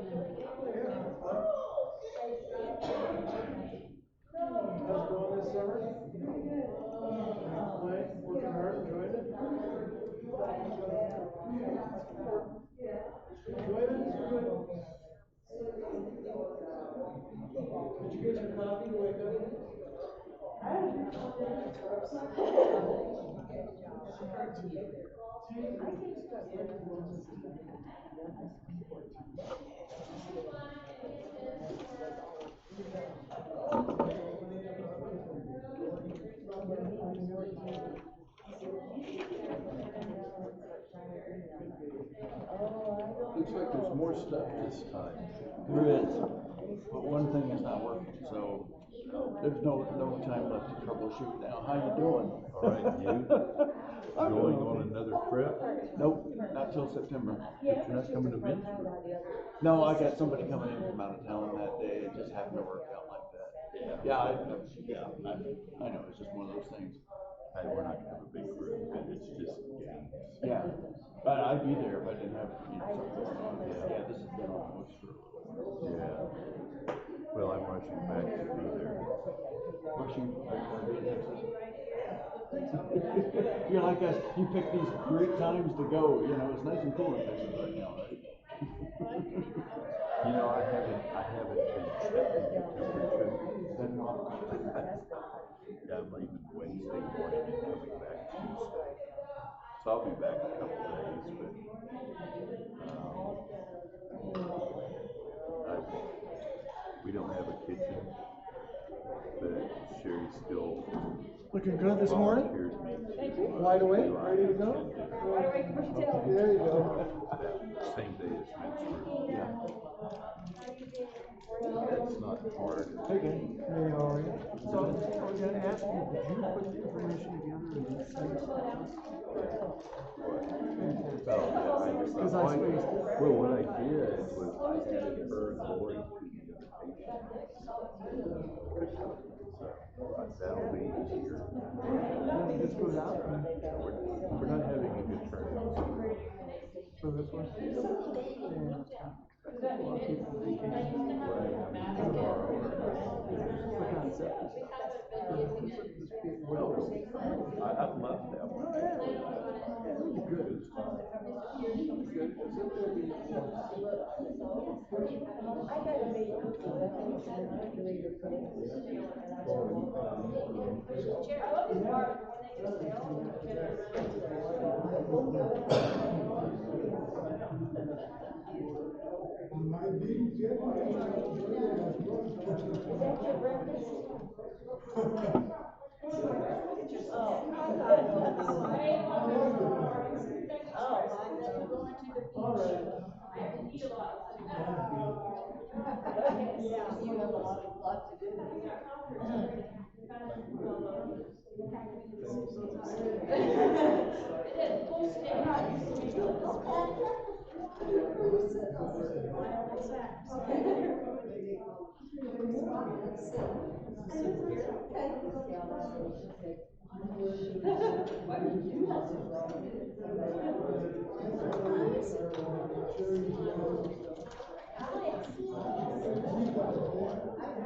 How's it going this summer? Working hard, enjoying it? Enjoying it? Did you get your coffee to wake up? Looks like there's more stuff this time. There is, but one thing is not working, so there's no time left to troubleshoot now. How you doing? All right, you? I'm Going doing on okay. another trip? Nope, not till September. But you're not coming to Vincent? No, I got somebody coming in from out of town that day. It just happened to work out like that. I know, it's just one of those things. We're not gonna have a big group, but it's just games. Yeah, but I'd be there if I didn't have, something going on. Yeah. This has been on the books for a little while. Yeah. Well, I'm rushing back to be there. Rushing, are you gonna be in Texas? You're like us, you pick these great times to go, it's nice and cool in Texas right now, right? You know, I haven't been checking the temperature. I'm leaving Wednesday morning and coming back Tuesday. So I'll be back a couple days, but we don't have a kitchen, but Sherry still Looking good this morning? volunteers me to, Wide awake, ready to go? Wide awake for still. There you go. that same day as menstrual. Yeah. That's not hard. Okay. Hey, how are you? So, I was gonna ask you, did you put the information together and send it to us? Because I spaced it. Well, what I did was I added her and Lori to the invitation. So that'll be easier. Then it just goes out and We're not having a good turnout. for this one. Yeah. A lot of people vacation. The concept. I'd love that one. Good.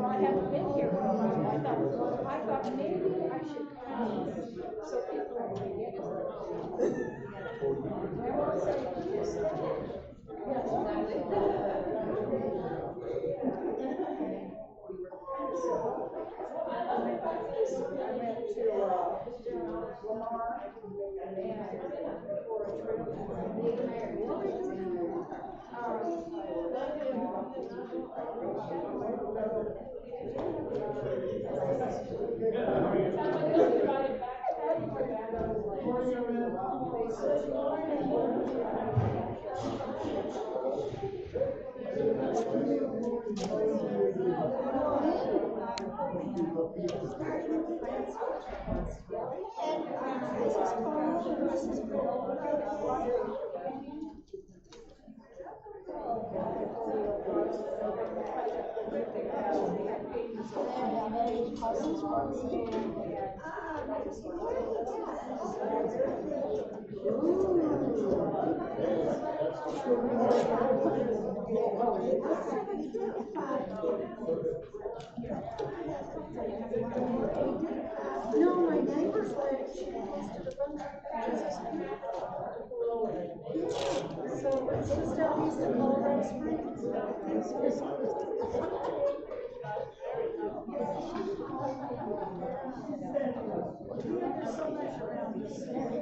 I haven't been here for a while. I thought maybe I should come so people will read it. Everyone said, "You said it." Yes, I went to Lamar and for a trip. No, my neighbor's lady, she posted a bunch of pictures of so it's just out east of Colorado Springs. There's so much around the state.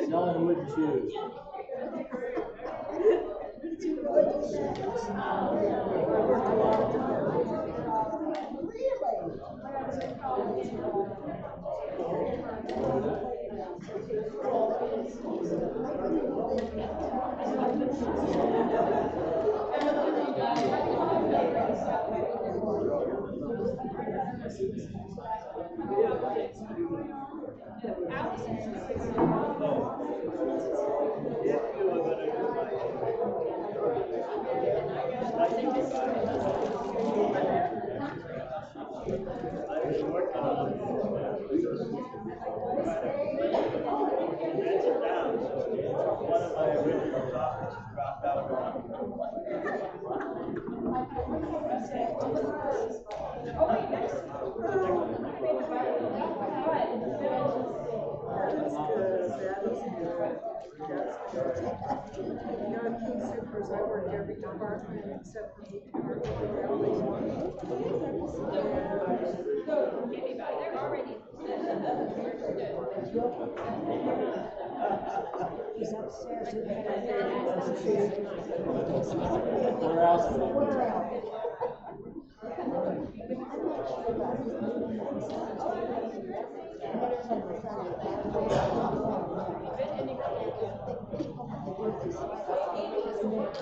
Selling wooden shoes. I worked every department except for the department. They're already. He's upstairs. Where else?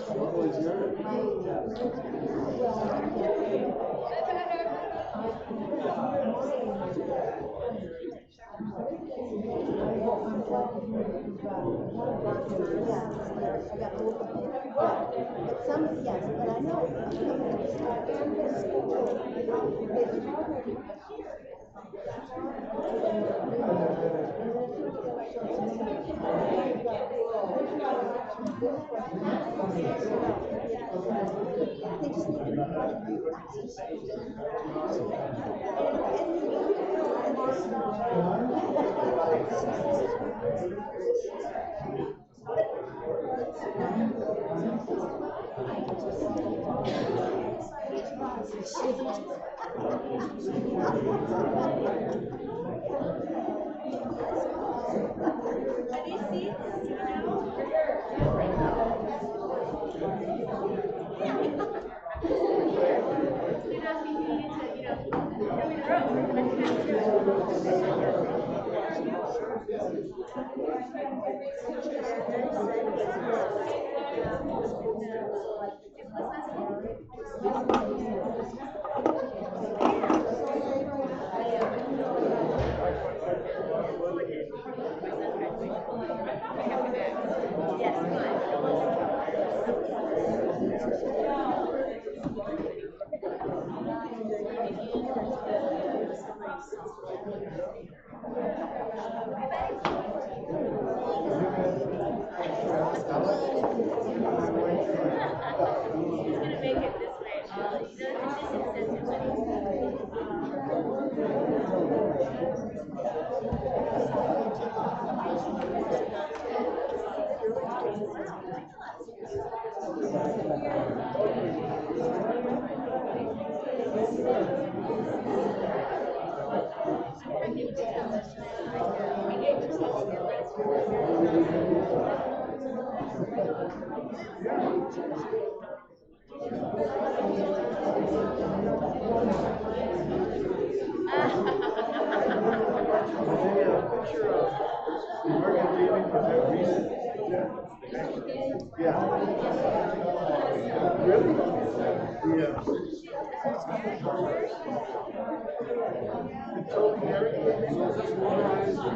What was yours?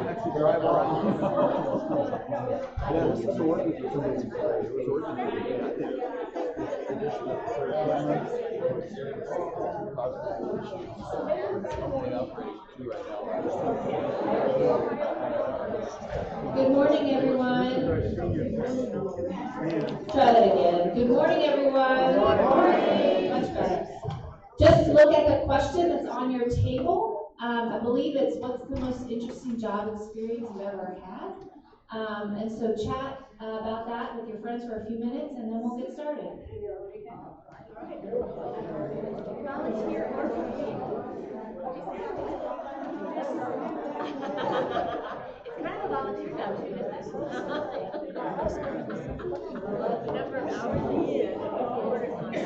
Actually drive around. Yeah, this is working for somebody. It was working for me. I think the addition of the third camera causing issues. I'm only operating two right now. Good morning, everyone. Try that again. Good morning, everyone. Good morning. Much better. Just look at the question that's on your table. I believe it's what's the most interesting job experience you've ever had? And so chat about that with your friends for a few minutes, and then we'll get started. Volunteer or it's kind of a volunteer job too, isn't it? The number of hours a year, orders on that.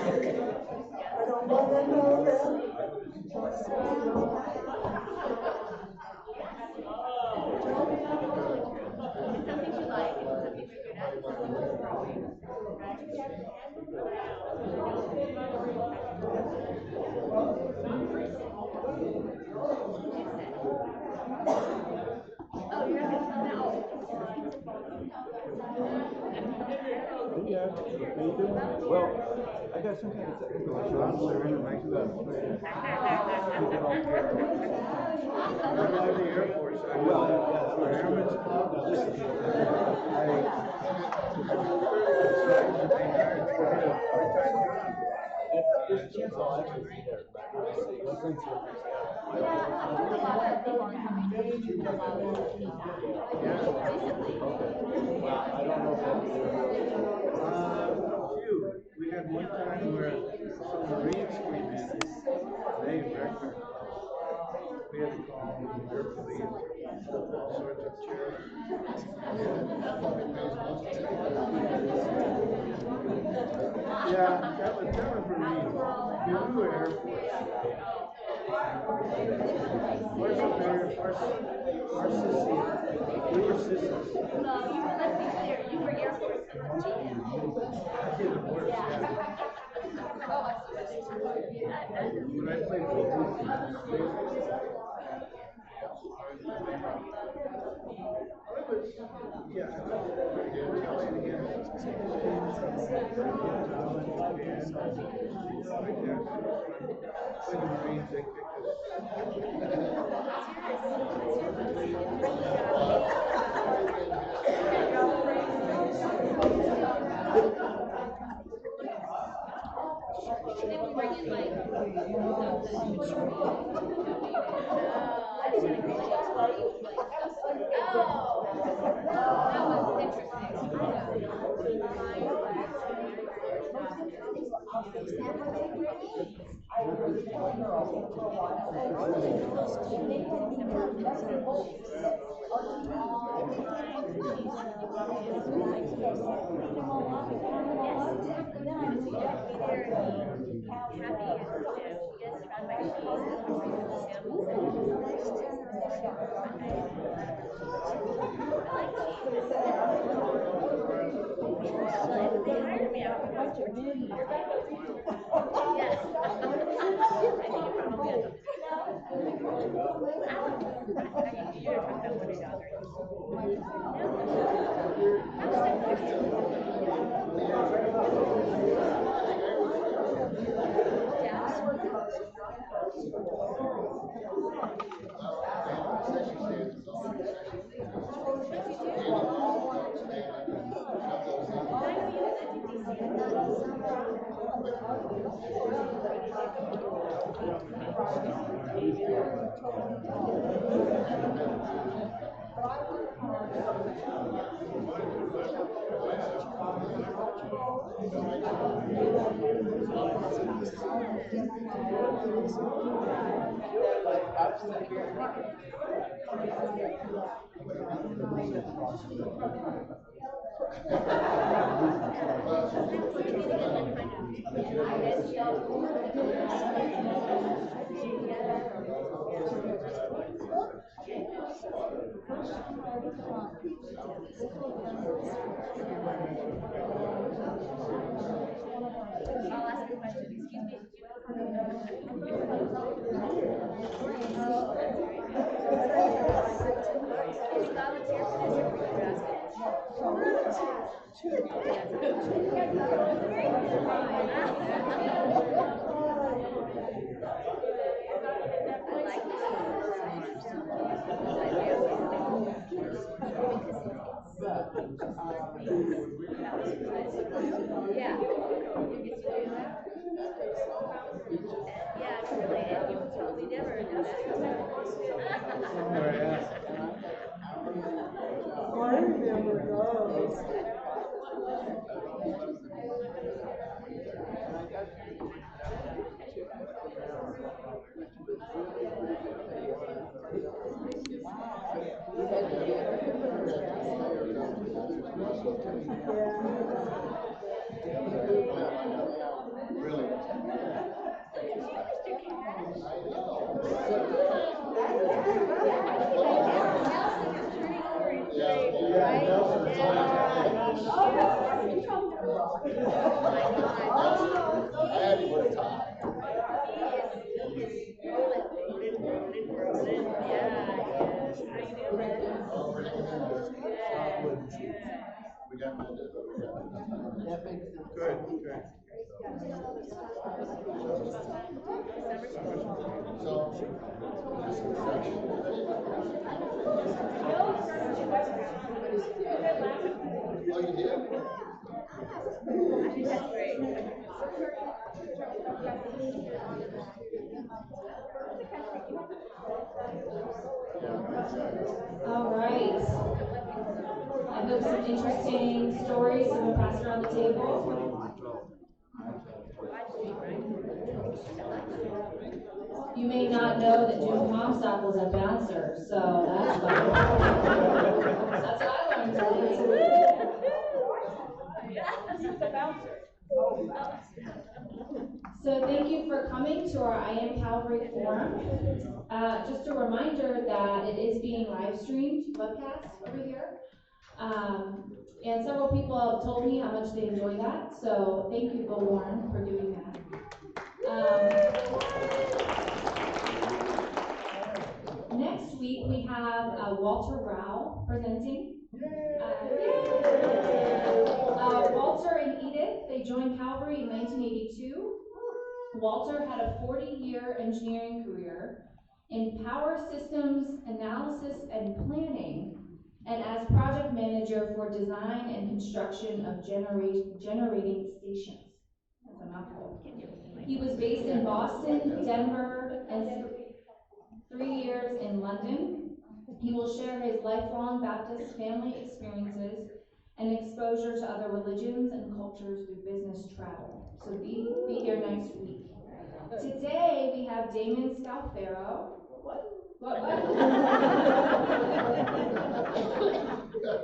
It's something you like, and it's something you're good at, it's something you're growing, right? Oh, you're not gonna tell now. Yeah, how you doing? Well, I got some kind of technical issue. I'm sorry, right? Keep it all together. The Air Force. Well, yeah, that was good. Now this is there's a chance I'll actually be there. My friend's here. I don't know if We had one time where some Marines came in, they wrecked her. We had to call their police, all sorts of chairs. Yeah, that was Marines. We were Air Force. Our sissies. We were sissies. Let's be clear, you were Air Force 17. I did it worse, yeah. When I played football, I remember those. Good, good. All right. I hope some interesting stories have been passed around the table. You may not know that Jim Comstock was a bouncer, so that's fun. That's what I learned today. He's a bouncer. So thank you for coming to our I Am Calvary Forum. Just a reminder that it is being live streamed, webcast over here. And several people have told me how much they enjoy that, so thank you, Bill Warren, for doing that. Next week we have Walter Rao presenting. Walter and Edith, they joined Calvary in 1982. Walter had a 40-year engineering career in power systems analysis and planning, and as project manager for design and construction of generating stations. That's a mouthful. He was based in Boston, Denver, and 3 years in London. He will share his lifelong Baptist family experiences and exposure to other religions and cultures through business travel. So be here next week. Today we have Damon Scalfaro. What?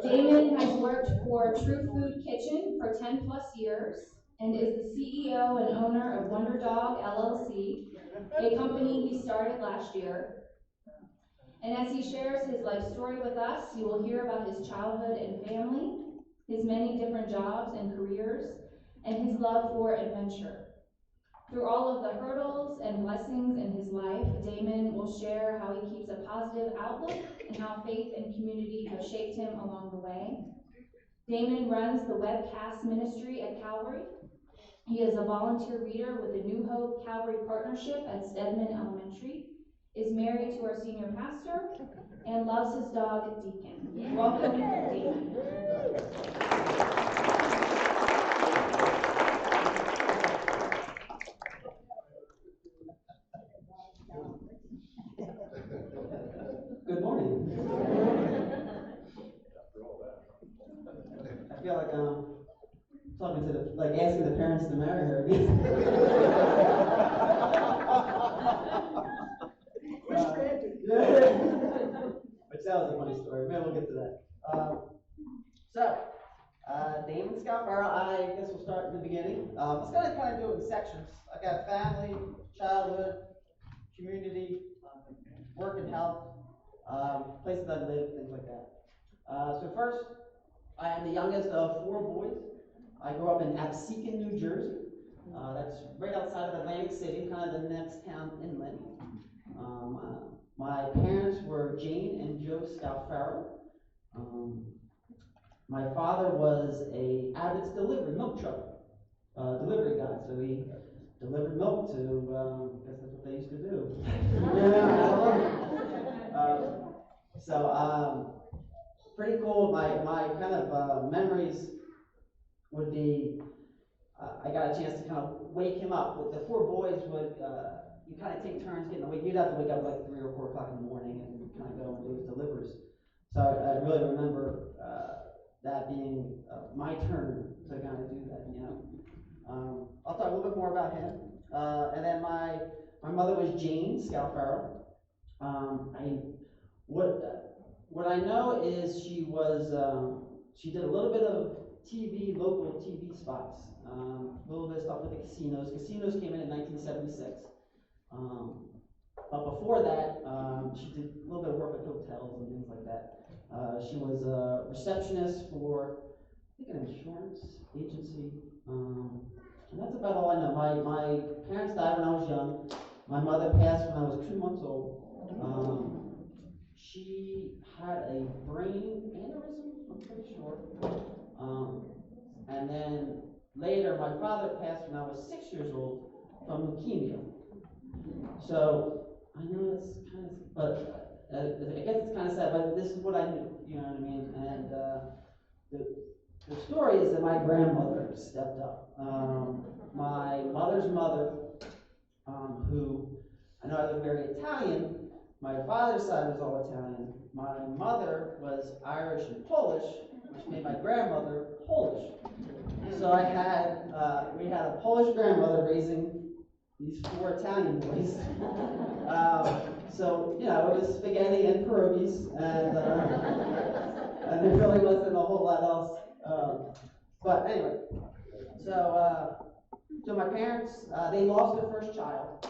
Damon has worked for True Food Kitchen for 10 plus years and is the CEO and owner of Wonder Dog LLC, a company he started last year. And as he shares his life story with us, you will hear about his childhood and family, his many different jobs and careers, and his love for adventure. Through all of the hurdles and blessings in his life, Damon will share how he keeps a positive outlook and how faith and community have shaped him along the way. Damon runs the webcast ministry at Calvary. He is a volunteer reader with the New Hope Calvary Partnership at Stedman Elementary, is married to our senior pastor, and loves his dog, Deacon. Welcome, Damon. Good morning. I feel like I'm talking to asking the parents to marry her again. funny story. Maybe we'll get to that. Damon Scalfaro, I guess we'll start in the beginning. It's going to kind of do it in sections. I got family, childhood, community, work and health, places I live, things like that. So first, I am the youngest of 4 boys. I grew up in Absecon, New Jersey. That's right outside of Atlantic City, kind of the next town inland. My parents were Jane and Joe Scalfaro. My father was a Abbott's delivery milk truck delivery guy, so he delivered milk to. I guess that's what they used to do. Pretty cool. My kind of memories would be. I got a chance to kind of wake him up. The 4 boys would. You kind of take turns getting awake. You'd have to wake up like 3 or 4 o'clock in the morning and kind of go and do his deliveries. So I really remember that being my turn to kind of do that, you know. I'll talk a little bit more about him. And then my mother was Jane Scalfaro. What I know is she did a little bit of local TV spots, a little bit of stuff with the casinos. Casinos came in 1976. But before that, she did a little bit of work with hotels and things like that. She was a receptionist for, I think, an insurance agency. And that's about all I know. My parents died when I was young. My mother passed when I was 2 months old. She had a brain aneurysm, I'm pretty sure. And then later, my father passed when I was 6 years old from leukemia. So I know it's kind of, but I guess it's kind of sad. But this is what I knew. You know what I mean? And the story is that my grandmother stepped up. My mother's mother, who I know I look very Italian. My father's side was all Italian. My mother was Irish and Polish, which made my grandmother Polish. So we had a Polish grandmother raising these 4 Italian boys. So, you know, it was spaghetti and pierogies, and there really wasn't a whole lot else. But anyway, so my parents, they lost their first child.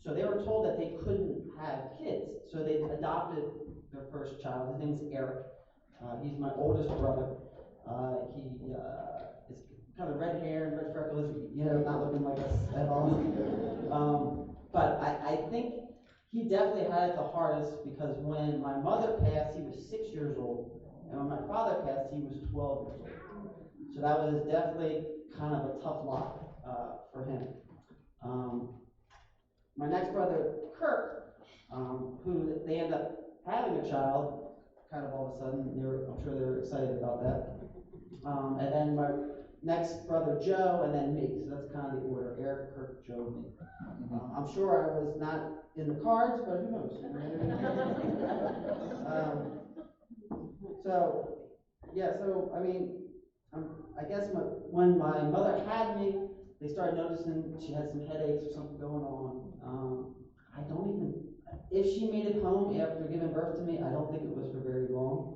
So they were told that they couldn't have kids. So they adopted their first child. His name is Eric. He's my oldest brother. He is kind of red hair and red freckles, you know, not looking like us at all. But I think he definitely had it the hardest because when my mother passed, he was 6 years old. And when my father passed, he was 12 years old. So that was definitely kind of a tough lot for him. My next brother, Kirk, who they ended up having a child, kind of all of a sudden, I'm sure they were excited about that. And then my next brother, Joe, and then me. So that's kind of the order: Eric, Kirk, Joe, me. I'm sure I was not in the cards, but who knows? So I mean, I guess when my mother had me, they started noticing she had some headaches or something going on. If she made it home after giving birth to me, I don't think it was for very long.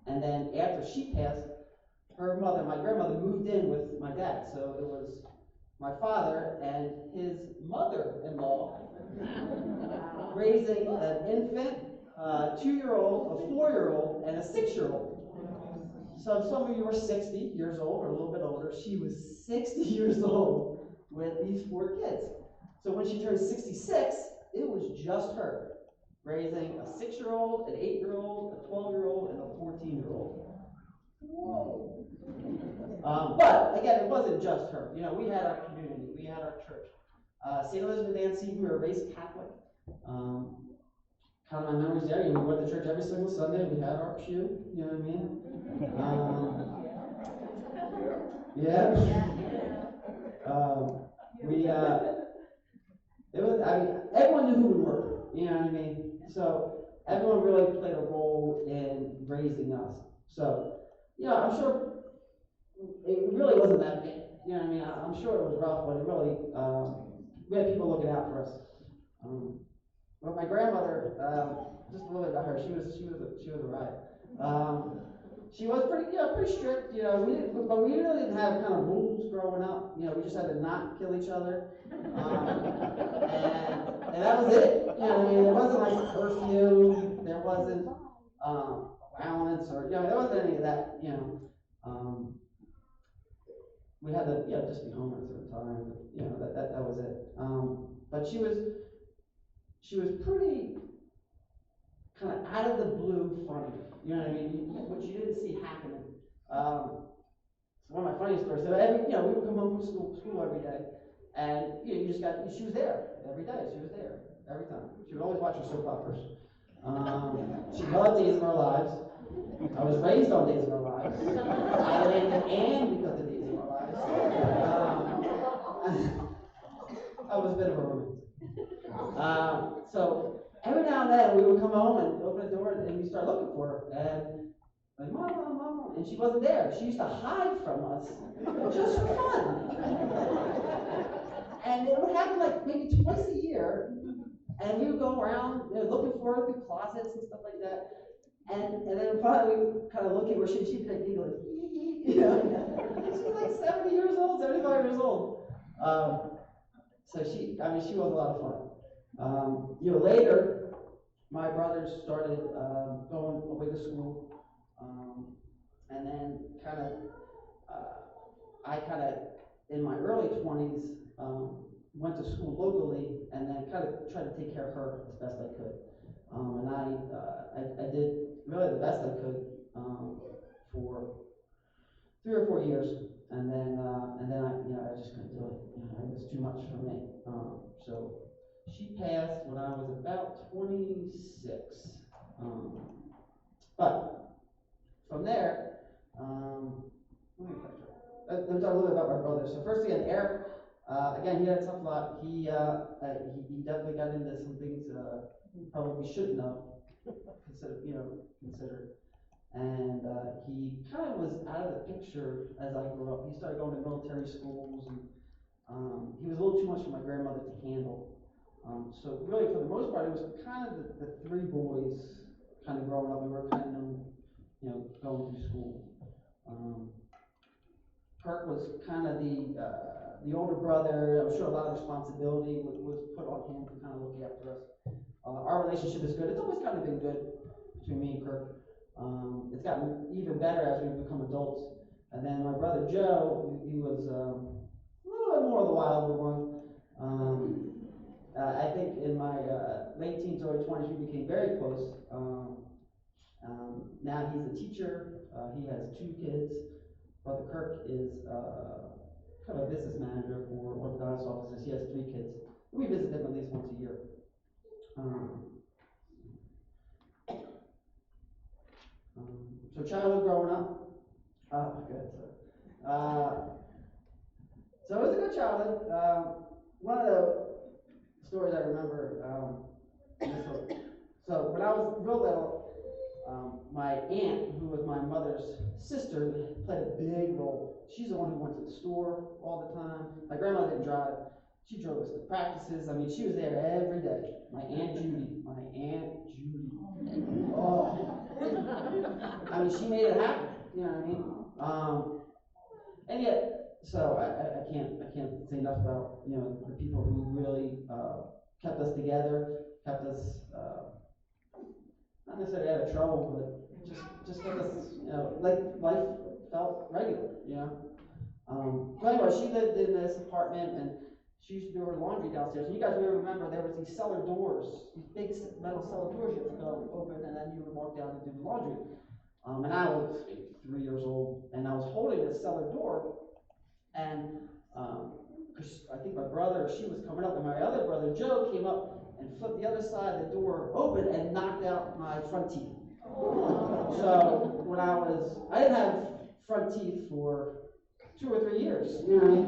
And then after she passed, her mother, my grandmother, moved in with my dad. So it was my father and his mother-in-law raising an infant, a 2-year-old, a 4-year-old, and a 6-year-old. So some of you are 60 years old or a little bit older. She was 60 years old with these 4 kids. So when she turned 66, it was just her raising a 6-year-old, an 8-year-old, a 12-year-old, and a 14-year-old. Whoa. But again, it wasn't just her. You know, we had our community, we had our church. St. Elizabeth Annecy, we were raised Catholic. Kind of my memories there. You know, we went to church every single Sunday. We had our pew. You know what I mean? Everyone knew who we were. You know what I mean? So everyone really played a role in raising us. So, you know, I'm sure it really wasn't that bad. You know what I mean? I'm sure it was rough, but it really, we had people looking out for us. but my grandmother, just a little bit about her. She was a riot. She was pretty strict. But we really didn't have kind of rules growing up. We just had to not kill each other, and that was it. I mean, there wasn't like curfew. There wasn't violence or there wasn't any of that. We had to just be home at a certain time. That was it. But she was pretty kind of out of the blue funny. You know what I mean? What you didn't see happening. It's one of my funniest stories. So we would come home from school every day, and she was there every day. She was there every time. She would always watch her soap operas. She loved Days of Our Lives. I was raised on Days of Our Lives. I landed Anne because of Days of Our Lives. I was a bit of a romantic. So every now and then we would come home and open the door and we start looking for her. And like, Mom, and she wasn't there. She used to hide from us just for fun. And it would happen like maybe twice a year. And we would go around looking for her through closets and stuff like that. And then finally we would kind of look at where she'd be like giggling. She's like 70 years old, 75 years old. So she was a lot of fun. Later, my brothers started going away to school, and then I in my early 20s, went to school locally, and then kind of tried to take care of her as best I could. And I did really the best I could for 3 or 4 years, and then I just couldn't do it. It was too much for me. So she passed when I was about 26. But from there, let me talk a little bit about my brother. So first again, Eric. Again, he had a tough lot. He definitely got into some things he probably shouldn't have considered. And he kind of was out of the picture as I grew up. He started going to military schools, and he was a little too much for my grandmother to handle. So really, for the most part, it was kind of the 3 boys kind of growing up. We were kind of known, going through school. Kirk was kind of the older brother. I'm sure a lot of responsibility was put on him to kind of look after us. Our relationship is good. It's always kind of been good between me and Kirk. It's gotten even better as we've become adults. And then my brother Joe, he was a little bit more of the wilder one. I think in my late teens, early 20s, we became very close. Now he's a teacher. He has 2 kids. Brother Kirk is kind of a business manager for one of the Don's offices. He has 3 kids. We visit them at least once a year. So childhood growing up. Good. So it was a good childhood. One of the stories I remember, so when I was real little, my aunt, who was my mother's sister, played a big role. She's the one who went to the store all the time. My grandma didn't drive. She drove us to practices. I mean, she was there every day. My Aunt Judy. Oh. I mean, she made it happen. You know what I mean? And yet, so I can't say enough about the people who really kept us together, kept us not necessarily out of trouble, but just kept us like life felt regular. So anyway, she lived in this apartment, and she used to do her laundry downstairs. And you guys may remember there was these cellar doors, these big metal cellar doors you had to go open, and then you would walk down and do the laundry. And I was maybe 3 years old, and I was holding this cellar door, and because I think my brother, she was coming up, and my other brother, Joe, came up and flipped the other side of the door open and knocked out my front teeth. So when I didn't have front teeth for 2 or 3 years, you know what I mean?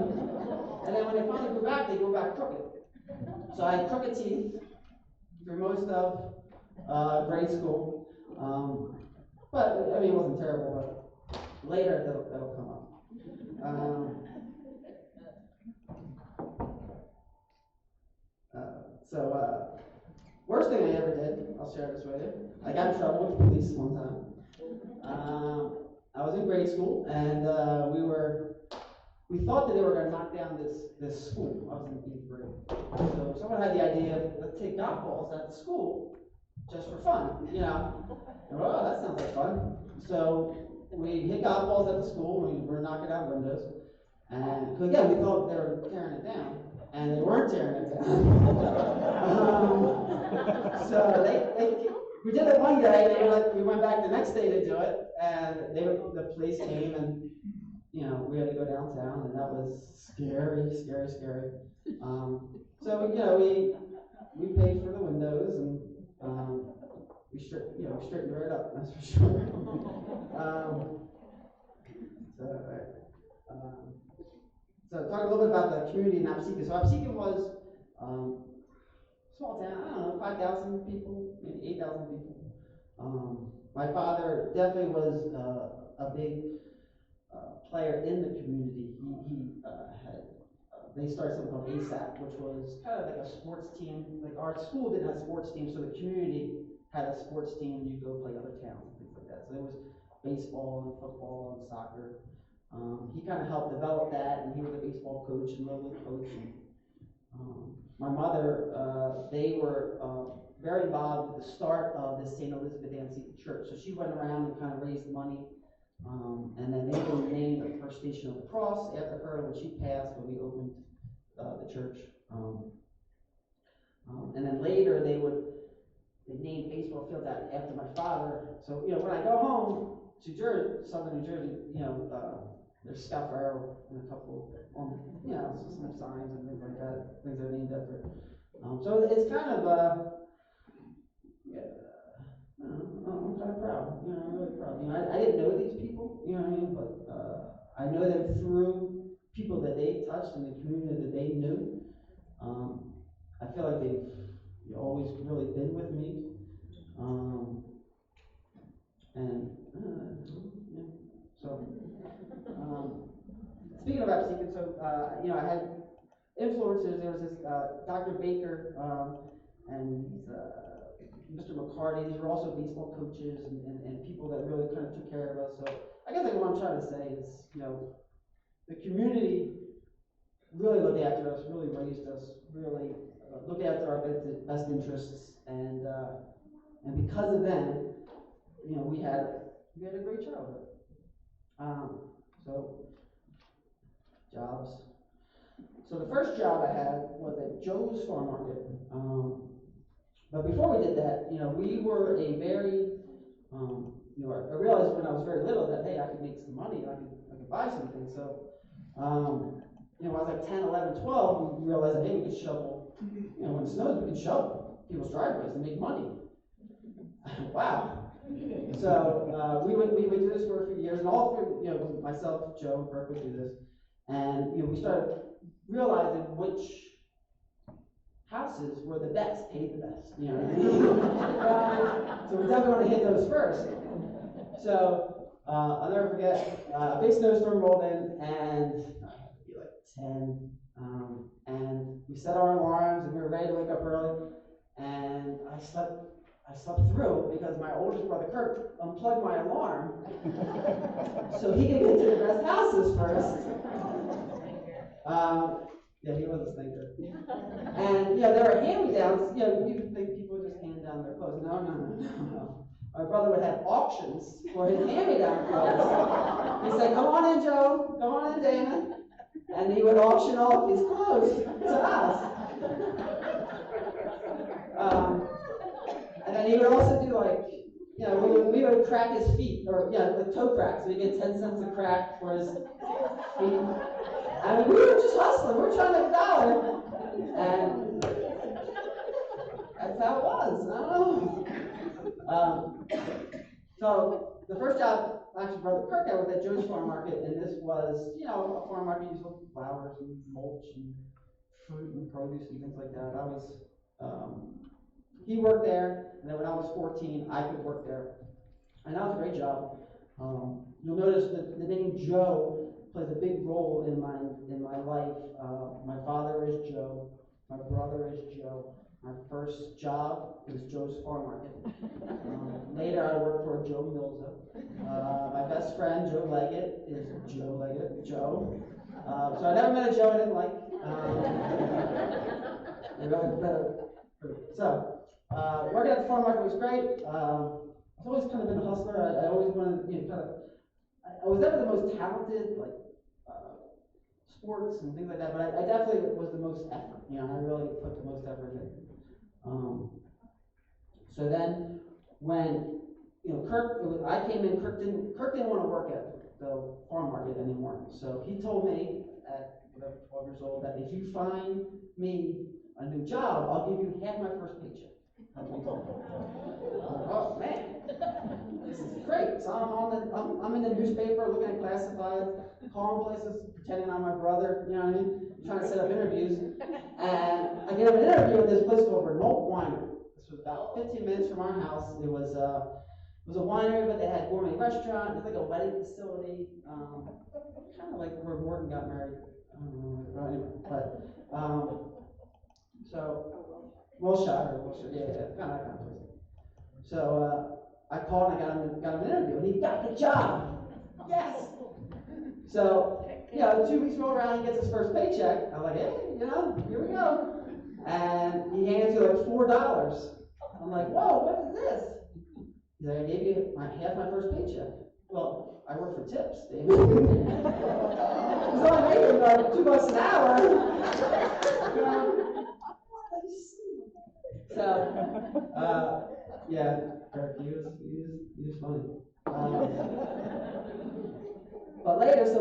And then when they finally they grew back crooked. So I had crooked teeth through most of grade school. But I mean, it wasn't terrible, but later that'll come up. Worst thing I ever did, I'll share this with you. I got in trouble with the police one time. I was in grade school, and we thought that they were going to knock down this school. I was in 8th grade. So someone had the idea of, let's take golf balls at the school just for fun, you know. And, oh, that sounds like fun. So we hit golf balls at the school, and we were knocking out windows. And, because again, we thought they were tearing it down, and they weren't tearing it down. So we did it one day, and they were like, we went back the next day to do it, and the police came, and you know, we had to go downtown, and that was scary. So you know, we paid for the windows, and we straightened right up. That's for sure. So talk a little bit about the community in Absecon. So Absecon was small town. I don't know, 5,000 people, maybe 8,000 people. My father definitely was a big player in the community. They started something called ASAP, which was kind of like a sports team. Like our school didn't have a sports team, so the community had a sports team. You go play other towns and things like that. So there was baseball and football and soccer. He kind of helped develop that, and he was a baseball coach and little league coach. And, my mother, they were very involved with the start of the St. Elizabeth Ann Seton Church. So she went around and kind of raised money. And then they were named the First Station of the Cross after her when she passed, when we opened the church. And then later they named baseball fields after my father. So, you know, when I go home to Jersey, southern New Jersey, you know, there's Scalfaro and a couple, you know, some signs and things like that, things that are named after. So it's kind of, I'm kind of proud. You know, I'm really proud. You know, I didn't know these people, you know what I mean? But I know them through people that they touched in the community that they knew. I feel like they've always really been with me. So speaking of Absecon, so you know, I had influencers. There was this Dr. Baker, and Mr. McCarty. These were also baseball coaches and people that really kind of took care of us. So I guess what I'm trying to say is, you know, the community really looked after us, really raised us, really looked after our best interests, and because of them, you know, we had a great childhood. So jobs. So the first job I had was at Joe's Farm Market. But before we did that, you know, we were a very, you know, I realized when I was very little that, hey, I could make some money, I could buy something. So, you know, when I was like 10, 11, 12, we realized that, hey, we could shovel, you know, when it snows, we could shovel people's driveways and make money. Wow. So we would do this for a few years, and all through, you know, myself, Joe, and Kirk would do this, and you know, we started realizing which houses were the best, paid the best. You know what I mean? So we definitely want to hit those first. So I'll never forget, a big snowstorm rolled in, and I'd be like 10, and we set our alarms, and we were ready to wake up early, and I slept through because my oldest brother Kirk unplugged my alarm so he could get to the best houses first. Yeah, he was a stinker. And yeah, there are hand-me-downs. You know, you think people just hand down their clothes. No. My brother would have auctions for his hand-me-down clothes. He'd say, "Come on in, Joe. Come on in, Damon." And he would auction off his clothes to us. And then he would also do, like, you know, we would crack his feet, or yeah, with toe cracks. So he get 10 cents a crack for his feet. I mean, we were just hustling. We were trying to make $1, and that's how it was. I don't know. So the first job, actually, Brother Kirk had was at Joe's Farm Market, and this was, you know, a farm market used with flowers and mulch and fruit and produce and things like that. He worked there, and then when I was 14, I could work there, and that was a great job. You'll notice that the name Joe plays a big role in my life. My father is Joe. My brother is Joe. My first job was Joe's Farm Market. Later, I worked for Joe Milza. My best friend, Joe Leggett, is Joe Leggett, Joe. So I never met a Joe I didn't like. Working at the farm market was great. I've always kind of been a hustler. I always wanted, I was never the most talented, sports and things like that, but I definitely was the most effort. I really put the most effort in. So then, when I came in, Kirk didn't want to work at the farm market anymore. So he told me at 12 years old that if you find me a new job, I'll give you half my first paycheck. That's what he told me. Oh man, this is great. So I'm in the newspaper looking at classifieds, calling places, pretending I'm my brother. You know what I mean? Trying to set up interviews, and I get an interview at this place called Renault Winery. This was about 15 minutes from our house. It was a winery, but they had gourmet restaurant. It was like a wedding facility, kind of like where Morgan got married. I don't know, anyway, but so Wilshire, yeah, kind of that kind of place. So I called and I got him an interview, and he got the job. Yes. So 2 weeks roll around, he gets his first paycheck. I'm like, hey, here we go. And he hands you like $4. I'm like, whoa, what is this? He's like, I gave you half my first paycheck. Well, I work for tips, Damon. He's only making like $2 an hour. So, yeah, Kirk, he was funny. But later, so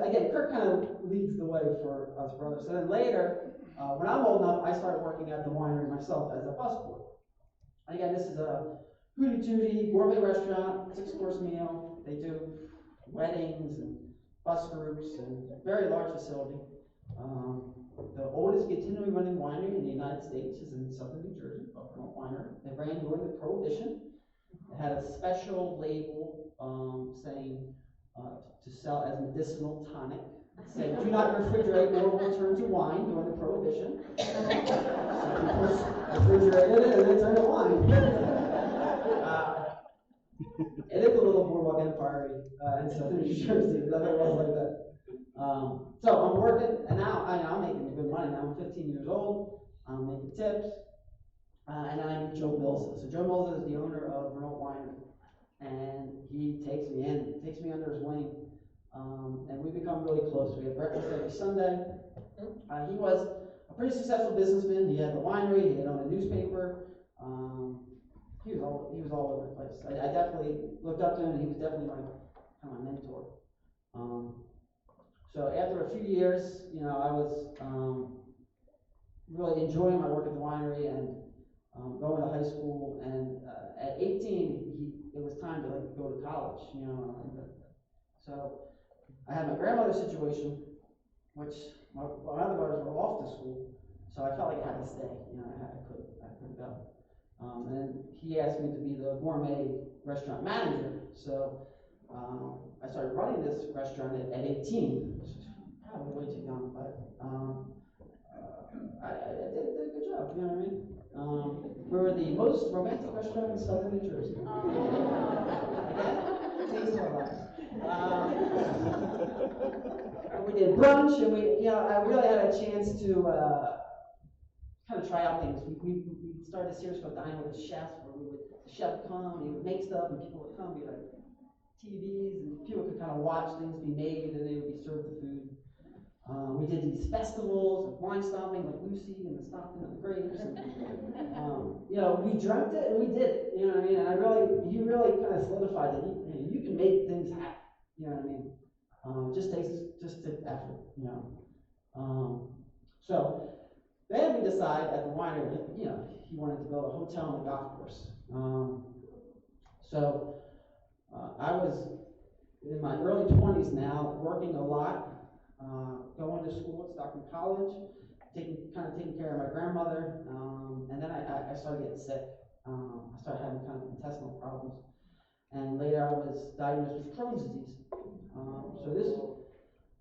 again, Kirk kind of leads the way for us brothers. So then later, when I'm old enough, I started working at the winery myself as a busboy. And again, this is a hootie tootie gourmet restaurant, 6-course meal. They do weddings and bus groups and very large facility. The oldest continually running winery in the United States is in southern New Jersey, Buffalo Winery. They ran during the Prohibition. It had a special label saying to sell as medicinal tonic, saying do not refrigerate or will turn to wine during the Prohibition. So people refrigerated it and then turned to wine. It is a little boardwalk empire in southern New Jersey. It was like that. So I'm working, and now I'm making good money. Now I'm 15 years old. I'm making tips, and then I meet Joe Milza. So Joe Milza is the owner of Renault Winery, and he takes me under his wing, and we become really close. We have breakfast every Sunday. He was a pretty successful businessman. He had the winery. He had owned a newspaper. He was all over the place. I definitely looked up to him, and he was definitely my mentor. So after a few years, I was really enjoying my work at the winery and going to high school. And at 18, it was time to go to college. So I had my grandmother's situation, which my other brothers were off to school, so I felt like I had to stay. I couldn't go. And he asked me to be the gourmet restaurant manager. So I started running this restaurant at 18, which is probably way too young, but I did a good job, you know what I mean? We were the most romantic restaurant in southern New Jersey. Again, taste our lives. We did brunch, and I really had a chance to kind of try out things. We started a series called Dine with the Chefs, where the chef would come, and he would make stuff, and people would come, be like TVs, and people could kind of watch things be made, and they would be served the food. We did these festivals of wine stomping, like Lucy and the Stomping of the Grapes. And, we dreamt it and we did it. You know what I mean? And he really kind of solidified that you can make things happen. You know what I mean? Just takes effort. So then we decided at the winery, he wanted to build a hotel on the golf course. So I was in my early 20s now, working a lot. Going to school at Stockton College, taking care of my grandmother, and then I started getting sick. I started having kind of intestinal problems, and later I was diagnosed with Crohn's disease. So this,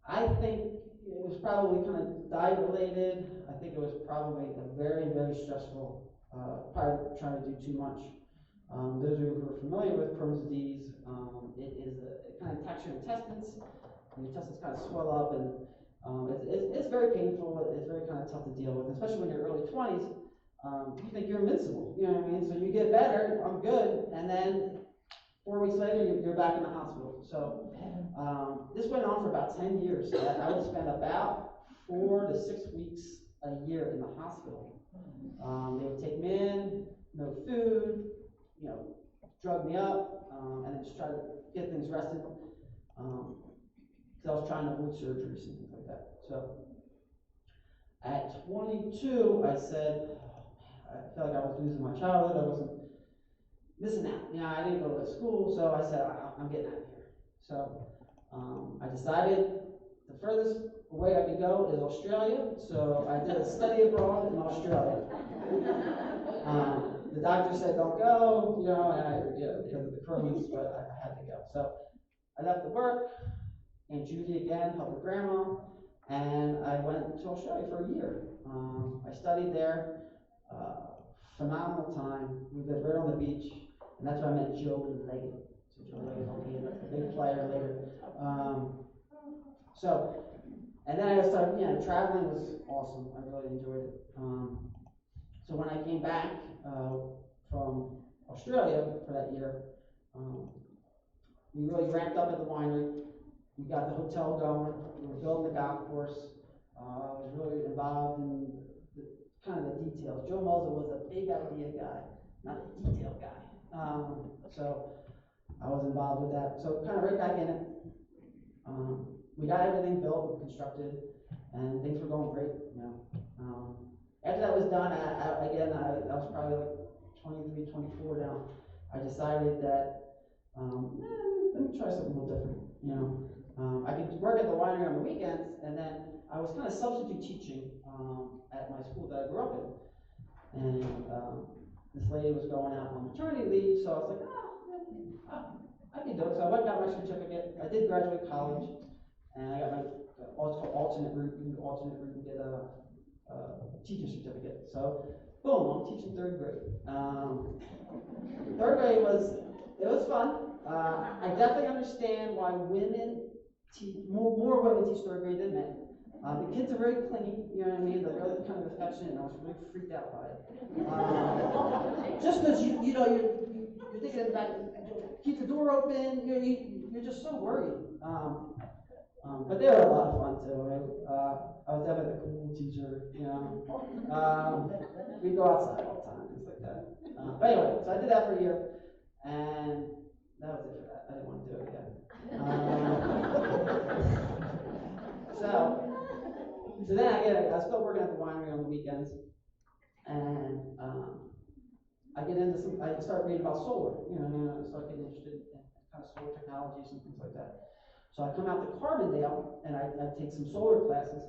I think, it was probably kind of diet related. I think it was probably a very, very stressful, probably trying to do too much. Those of you who are familiar with Crohn's disease, it kind of attacks your intestines. Your intestines kind of swell up, and it's very painful. It's very kind of tough to deal with, especially when you're early 20s. You think you're invincible, you know what I mean? So you get better, I'm good, and then 4 weeks later, you're back in the hospital. So this went on for about 10 years. I would spend about 4 to 6 weeks a year in the hospital. They would take me in, no food, you know, drug me up, and then just try to get things rested. Because I was trying to avoid surgeries and things like that. So at 22, I said, I felt like I was losing my childhood. I wasn't missing out. You know, I didn't go to school, so I said, I'm getting out of here. So I decided the furthest away I could go is Australia. So I did a study abroad in Australia. The doctor said, don't go, you know, and because of the Crohn's, but I had to go. So I left the work, Aunt Judy again, helped her grandma, and I went to Australia for a year. I studied there, phenomenal time. We lived right on the beach, and that's where I met Joe Leggett. So Joe Leggett will be a big player later. And then I started, traveling was awesome. I really enjoyed it. So when I came back from Australia for that year, we really ramped up at the winery. We got the hotel going. We were building the golf course. I was really involved in kind of the details. Joe Moser was a big idea guy, not a detail guy. So I was involved with that. So kind of right back in it. We got everything built and constructed, and things were going great. After that was done, I was probably like 23, 24 now. I decided that let me try something a little different. I could work at the winery on the weekends, and then I was kind of substitute teaching at my school that I grew up in. And this lady was going out on maternity leave, so I was like, I can do it. So I went and got my certificate. I did graduate college, and I got my alternate route. You can do alternate route and get a teaching certificate. So boom, I'm teaching third grade. Third grade was fun. I definitely understand why women more women teach third grade than men. The kids are very clingy, you know what I mean? They're really kind of affectionate, and I was really freaked out by it. Just because you're thinking about keep the door open, you're just so worried. But they were a lot of fun too. I was definitely the cool teacher, we'd go outside all the time, things like that. But anyway, so I did that for a year, and that was it for that. I didn't want to do it again. So then I was still working at the winery on the weekends, and I started reading about solar. I started getting interested in kind of solar technologies and things like that. So I come out to Carbondale, and I take some solar classes,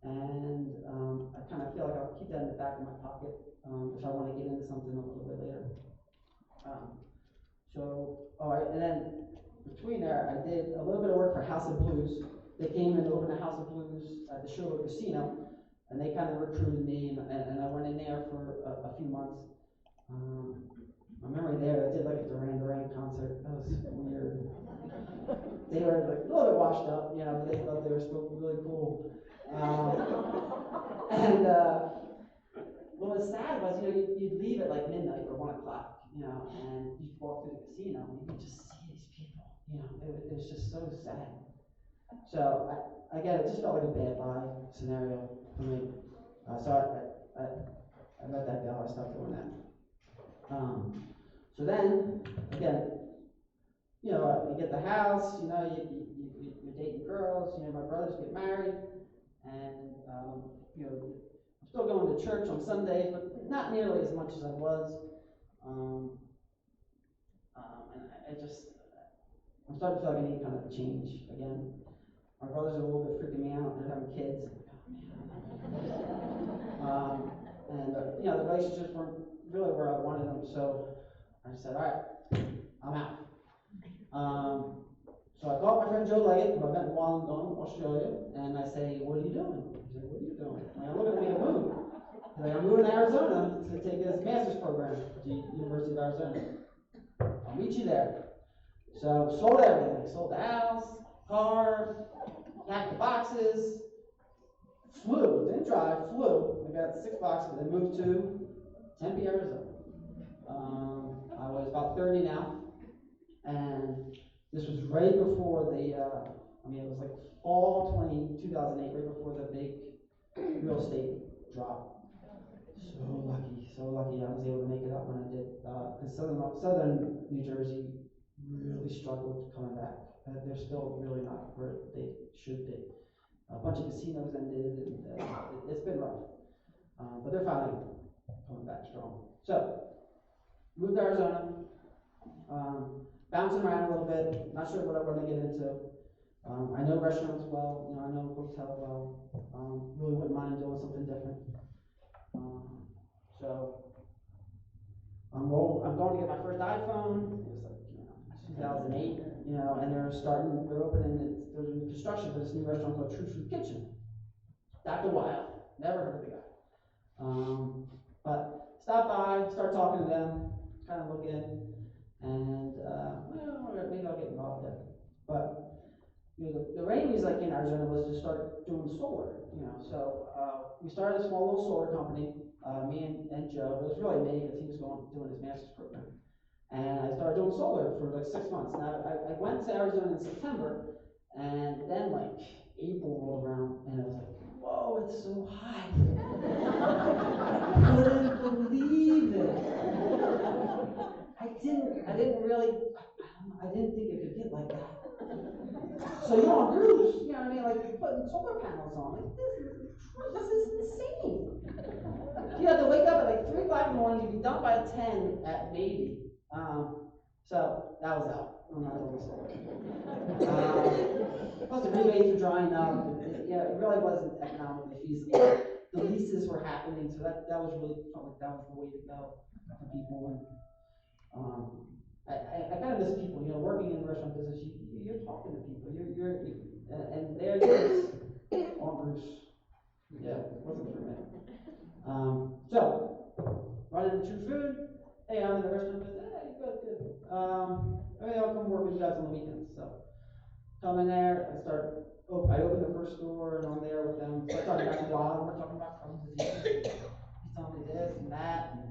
and I kind of feel like I'll keep that in the back of my pocket if I want to get into something a little bit later. And then between there, I did a little bit of work for House of Blues. They came and opened a House of Blues at the Showboat Casino, and they kind of recruited me, and I went in there for a few months. I remember there, I did like a Duran Duran concert. That was weird. They were like a little bit washed up, but they thought they were still really cool. What was sad was, you'd leave at like midnight or 1 o'clock, and you'd walk through the casino, and you could just see these people. It was just so sad. So it just felt like a bad bye scenario for me. So I let that go. I stopped doing that. So then, again, you get the house, you're dating girls, my brothers get married, and, I'm still going to church on Sundays, but not nearly as much as I was. And I'm starting to feel like I need kind of a change again. My brothers are a little bit freaking me out. They're having kids. The relationships weren't really where I wanted them, so I said, all right, I'm out. So So I called my friend Joe Leggett, who I met while I'm gone in Australia, and I say, what are you doing? He's like, what are you doing? I'm looking to make a move. He's like, I'm moving to Arizona to take this master's program at the University of Arizona. I'll meet you there. So sold everything. Sold the house, car, packed the boxes, flew, didn't drive, flew. I got 6 boxes and moved to Tempe, Arizona. I was about 30 now, and this was right before the, it was like fall 2008, right before the big real estate drop. So lucky I was able to make it up when I did. Because southern New Jersey really struggled coming back. They're still really not where they should be. A bunch of casinos ended, and it's been rough. But they're finally coming back strong. So, moved to Arizona, bouncing around a little bit, not sure what I want to get into. I know restaurants well, I know hotel well. Really wouldn't mind doing something different. So I'm going to get my first iPhone. It was like 2008, and they're opening, there's in construction for this new restaurant called True Food Kitchen. Dr. Wild, never heard of the guy. But stop by, start talking to them, kind of look in, and maybe I'll get involved there. But the main reason I came to Arizona was to start doing solar. So we started a small little solar company. Me and Joe. It was really me because he was doing his master's program, and I started doing solar for like 6 months. Now I went to Arizona in September, and then like April rolled around, and I was like, whoa, it's so hot. I couldn't believe it. I didn't think it could get like that. So on roofs, like putting solar panels on, like this is insane. You have to wake up at like 3 o'clock in the morning, you'd be done by 10 at maybe. So that was out. I'm not going to say. Plus the rebates were drying up. It really wasn't economically feasible. The leases were happening, so that was really felt like that was the way to go for people. And I kind of miss people. Working in the restaurant business, you're talking to people. And there it is on roofs. Yeah, it wasn't for me. So running the True Food. Hey, I'm in the restaurant business. Hey, good. Maybe I'll come work with you guys on the weekends. So come in there. I opened the first store, and I'm there with them. So I started talking about we're talking about Crohn's disease. He's telling me this and that, and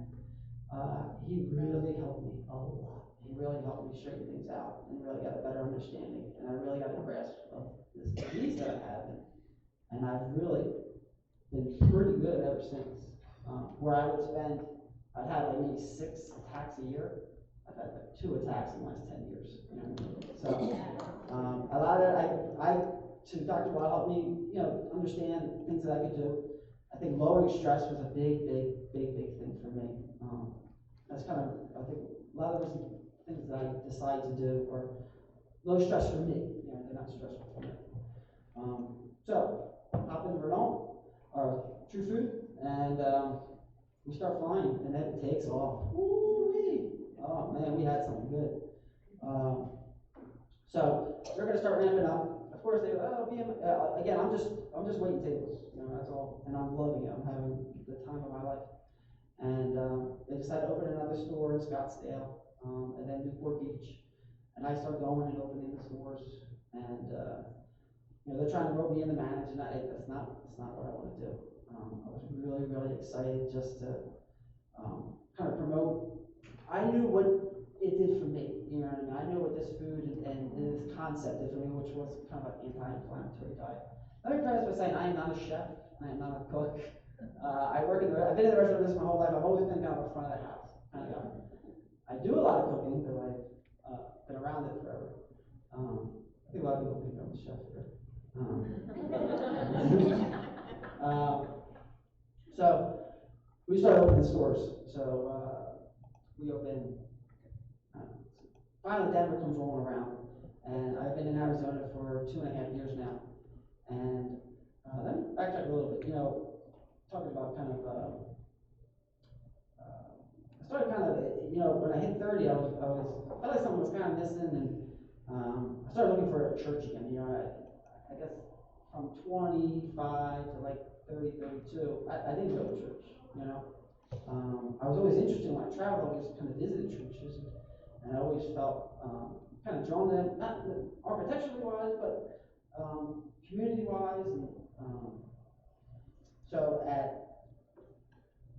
he really helped me a lot. He really helped me straighten things out and really got a better understanding, and I really got a grasp of this disease that I have, and I've really been pretty good ever since. Where I would spend, I'd have like maybe 6 attacks a year. I've had like 2 attacks in the last 10 years. So a lot of it, to Dr. Watt helped me, understand things that I could do. I think lowering stress was a big thing for me. That's kind of, I think, a lot of the things that I decided to do are low stress for me. They're not stressful for me. So hop in Renault or True Food, and we start flying, and then it takes off. Woo-wee. Oh man, we had something good. So they're going to start ramping up. Of course, again, I'm just waiting tables. That's all, and I'm loving it. I'm having the time of my life. And they decided to open another store in Scottsdale, and then Newport Beach. And I start going and opening the stores, and they're trying to rope me in the management. That's not what I want to do. I was really excited just to kind of promote. I knew what it did for me. I knew what this food and this concept did for me, which was kind of an anti-inflammatory diet. Let me preface by saying I am not a chef. I am not a cook. I've been in the restaurant business my whole life. I've always been kind of a front of the house kind of guy. I do a lot of cooking because I've been around it forever. I think a lot of people think I'm a chef here. So we started opening stores. So we opened. Finally, Denver comes rolling around, and I've been in Arizona for 2.5 years now. And let me backtrack a little bit. Talking about kind of, I started kind of, when I hit 30, I felt like something was kind of missing, I started looking for a church again. You know, I guess from 25 to like 30, 32, I didn't go to church, you know. I was always interested when I traveled, I always kind of visited churches, and I always felt kind of drawn to them, not architecturally wise, but community wise. And so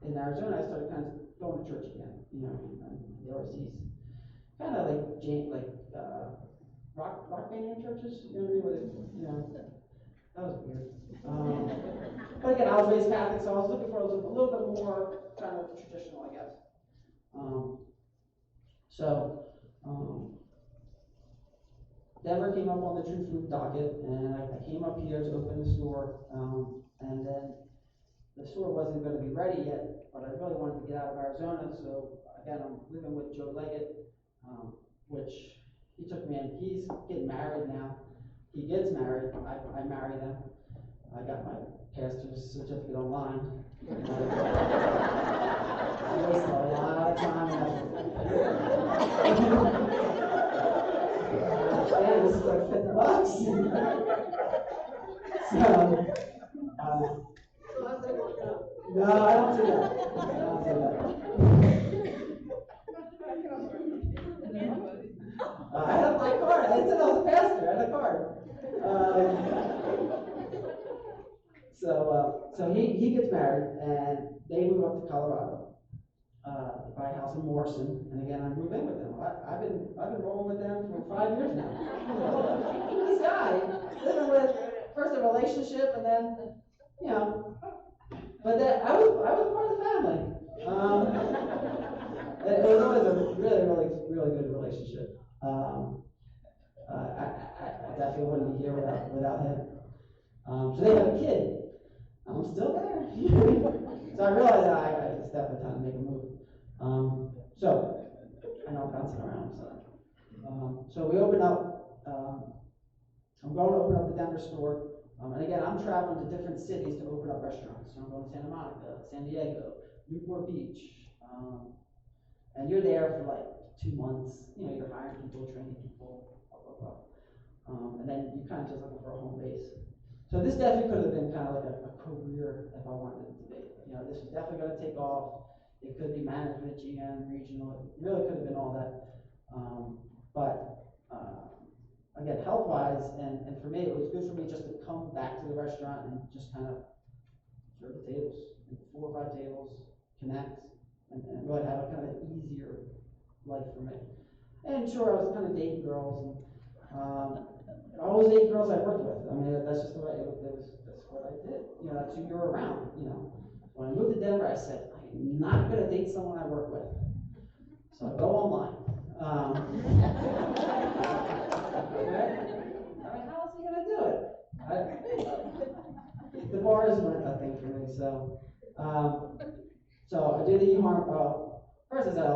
in Arizona, I started kind of going to church again, you know, and there was these kind of like rock band churches, you know what I mean? Where they, you know, that was weird. But again, I was raised Catholic, so I was looking for a little bit more kind of traditional, I guess. Denver came up on the True Food docket, and I came up here to open the store, and then the store wasn't going to be ready yet, but I really wanted to get out of Arizona, so again, I'm living with Joe Leggett, which he took me in. He's getting married now. He gets married. I married him. I got my pastor's certificate online. I wasted a lot of time and effort. And this is like $50. No, I don't do that. I had my card. I said I was a pastor. I had a card. So he gets married, and they move up to Colorado, buy a house in Morrison, and again I move in with them. I've been rolling with them for 5 years now. This guy living with first a relationship, and then you know, but that I was part of the family. It was always a really good relationship. I definitely wouldn't be here without him. So they have a kid. I'm still there. So I realized that I it's definitely time to make a move. So I know I'm bouncing around. So we opened up. I'm going to open up the Denver store. And again, I'm traveling to different cities to open up restaurants. So I'm going to Santa Monica, San Diego, Newport Beach. And you're there for like 2 months. You know, you're hiring people, training people, blah, blah, blah. And then you're kind of just looking for a home base. So this definitely could have been kind of like a career if I wanted it to be. You know, this was definitely going to take off. It could be management, GM, regional. It really could have been all that. Again, health-wise, and for me, it was good for me just to come back to the restaurant and just kind of serve the tables, 4 or 5 tables, connect, and really have a kind of easier life for me. And sure, I was kind of dating girls, and I always dated girls I worked with. I mean, that's just the way that's what I did. You know, that's who you're around. You know, when I moved to Denver, I said I'm not going to date someone I work with. So I go online. Right? I mean, how else are you going to do it? The bars weren't a thing for me, so I did the eHarm. First, I said,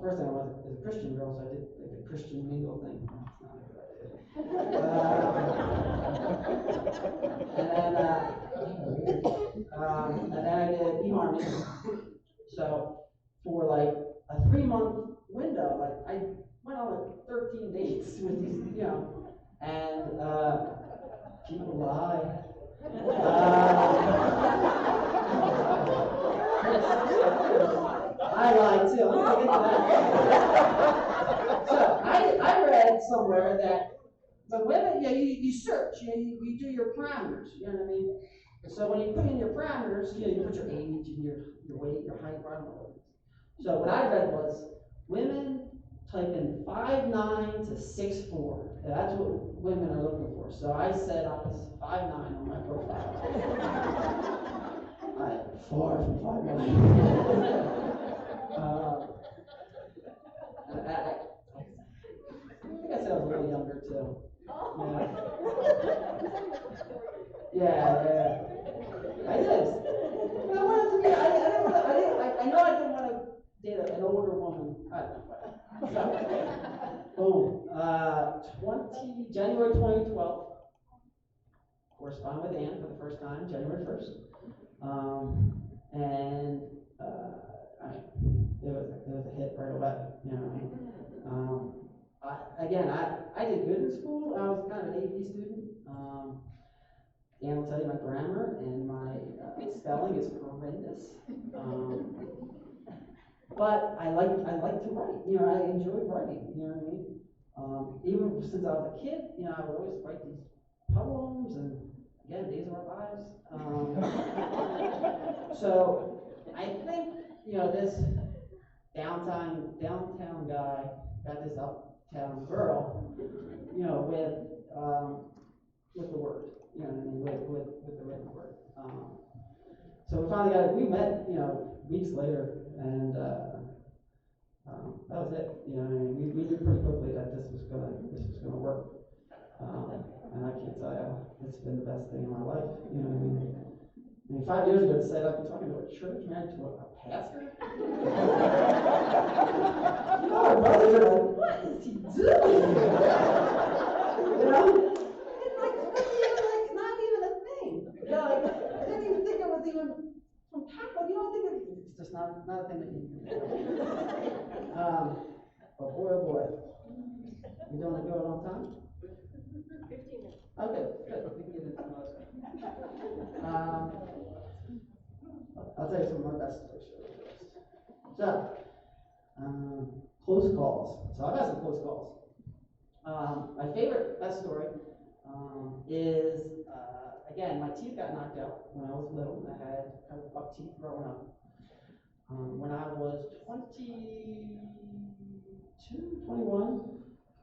first thing I was is a Christian girl, so I did like the Christian mingle thing. That's not a good idea. And then I did eHarm. So for like a 3-month window, like I went on like 13 dates with these, you know, and people lie. I lied too. I'm gonna get to that. So I read somewhere that the women, you search, you do your parameters. You know what I mean? So when you put in your parameters, you put your age and your weight, your height, I don't know what it is. So what I read was women type in 5'9" to 6'4". That's what women are looking for. So I said I was 5'9" on my profile. I am far from 5'9". I think I said I was a little younger too. Yeah. I did. But I wanted to be. I know I didn't want to date an older woman. So, boom. January 2012. Corresponded with Ann for the first time, January 1st. It was a hit right away. You know what I mean? I did good in school. I was kind of an AP student. Dan will tell you my grammar and my spelling is horrendous. But I like to write. You know, I enjoy writing. You know what I mean? Even since I was a kid, you know, I would always write these poems and again, Days of Our Lives. So I think, you know, this downtown guy got this uptown girl, you know, with the word, you know what I mean, with the written word. So we finally we met, you know, weeks later, and that was it. You know, I mean, we knew pretty quickly that this was gonna work. And I can't tell you, it's been the best thing in my life. You know what I mean? 5 years ago, to say I've been talking to a church man, to a pastor. You know, our brothers are like, what is he doing? You know? It's not even a thing. You know, like, I didn't even think it was even from Catholic. You don't think it's just not a thing that you can do. But boy, oh boy. You doing it on time? 15 minutes. Okay, good. We can get into most. I'll tell you some of my best stories. So, close calls. So I've had some close calls. My favorite best story is again, my teeth got knocked out when I was little. I had kind of buck teeth growing up. When I was 22, 21,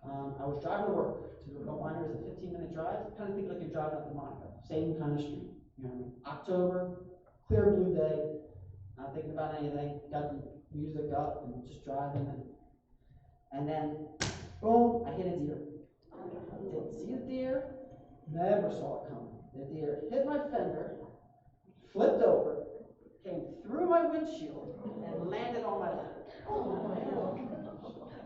I was driving to work to go miners, a 15-minute drive. Kind of think like you're driving up to Monaco, same kind of street. You know what I mean? October, clear blue day, not thinking about anything. Got the music up and just driving, and then boom, I hit a deer. Didn't see the deer, never saw it coming. The deer hit my fender, flipped over, came through my windshield, and landed on my lap.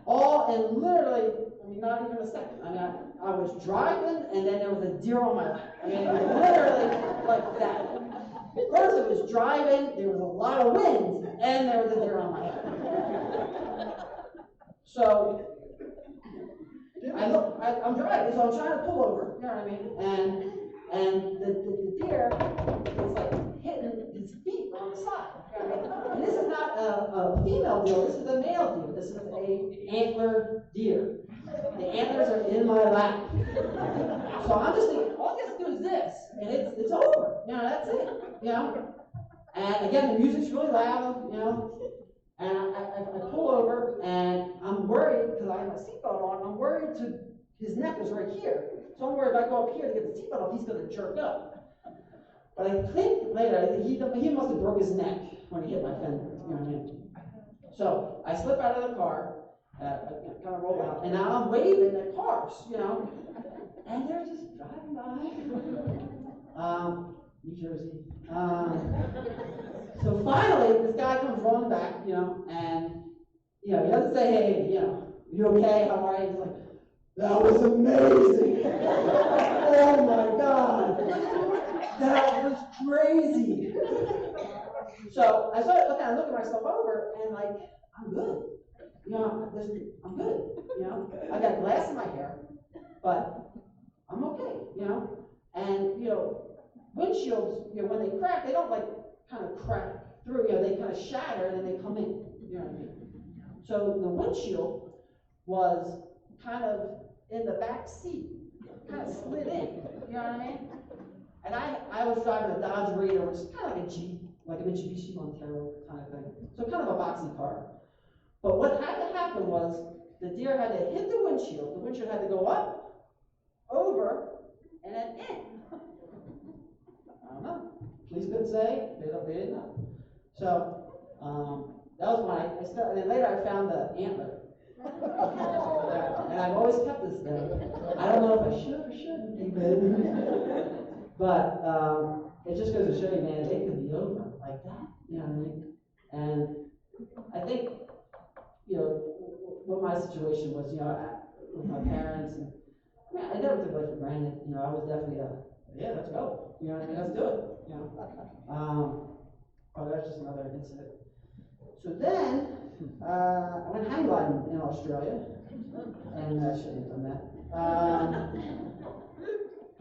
All in literally, I mean, not even a second. I mean, I was driving, and then there was a deer on my lap. I mean, literally like that. First, it was driving, there was a lot of wind, and there was a deer on my lap. So, I'm driving, so I'm trying to pull over, you know what I mean? And the deer is like hitting his feet on the side. You know what I mean? And this is not a female deer, this is a male deer. This is a antler deer. The antlers are in my lap. So I'm just thinking, all you have to do is this, and it's over. You know, that's it. You know? And again, the music's really loud, you know. And I pull over, and I'm worried, because I have my seatbelt on, I'm worried his neck is right here. So I'm worried if I go up here to get the seatbelt off, he's going to jerk up. But I think later, he must have broke his neck when he hit my fender, you know what I mean? So I slip out of the car, I kind of roll out, and now I'm waving at cars, you know, and they're just driving by. New Jersey. So finally, this guy comes rolling back, you know, and, you know, he doesn't say, hey, you know, you okay, how are you? He's like, that was amazing. Oh my God. That was crazy. So I started looking myself over, and like, I'm good. You know, I'm good. You know, I got glass in my hair, but I'm okay. You know, and you know, windshields, you know, when they crack, they don't like kind of crack through. You know, they kind of shatter and then they come in. You know what I mean? So the windshield was kind of in the back seat, kind of slid in. You know what I mean? And I was driving a Dodge Raider, which is kind of like a Jeep, like a Mitsubishi Montero kind of thing. So kind of a boxy car. But what had to happen was the deer had to hit the windshield. The windshield had to go up, over, and then in. I don't know. Police couldn't say. They didn't know. So that was when I started. And then later I found the antler. And I've always kept this thing. I don't know if I should or shouldn't keep it. But it just goes to show you, man, it could be over like that. You know what I mean? And I think, you know, what my situation was, you know, with my parents, and I mean, I never took life for granted. You know, I was definitely yeah, let's go. You know what I mean? Let's do it. You know. But that's just another incident. So then I went hang gliding in Australia, and I shouldn't have done that.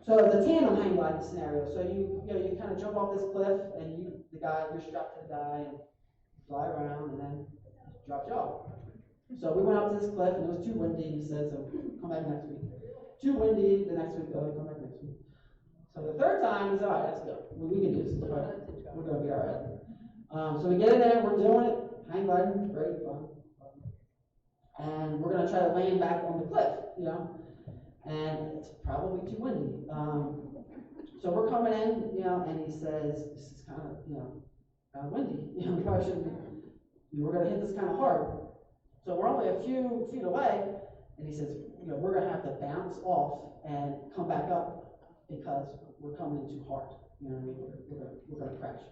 So the tandem hang gliding scenario. So you kind of jump off this cliff, and you're strapped to the guy and fly around, and then drop you off. So we went up to this cliff, and it was too windy. He said, "So come back next week." Too windy. The next week, come back next week. So the third time, he said, "All right, let's go. We can do this. We're going to be all right." So we get in there. We're doing it. Hang gliding, great fun. And we're going to try to land back on the cliff, and it's probably too windy. So we're coming in, and he says, "This is kind of windy. We probably shouldn't be, we're going to hit this kind of hard." So we're only a few feet away, and he says, "We're going to have to bounce off and come back up because we're coming in too hard. You know what I mean? We're going to crash."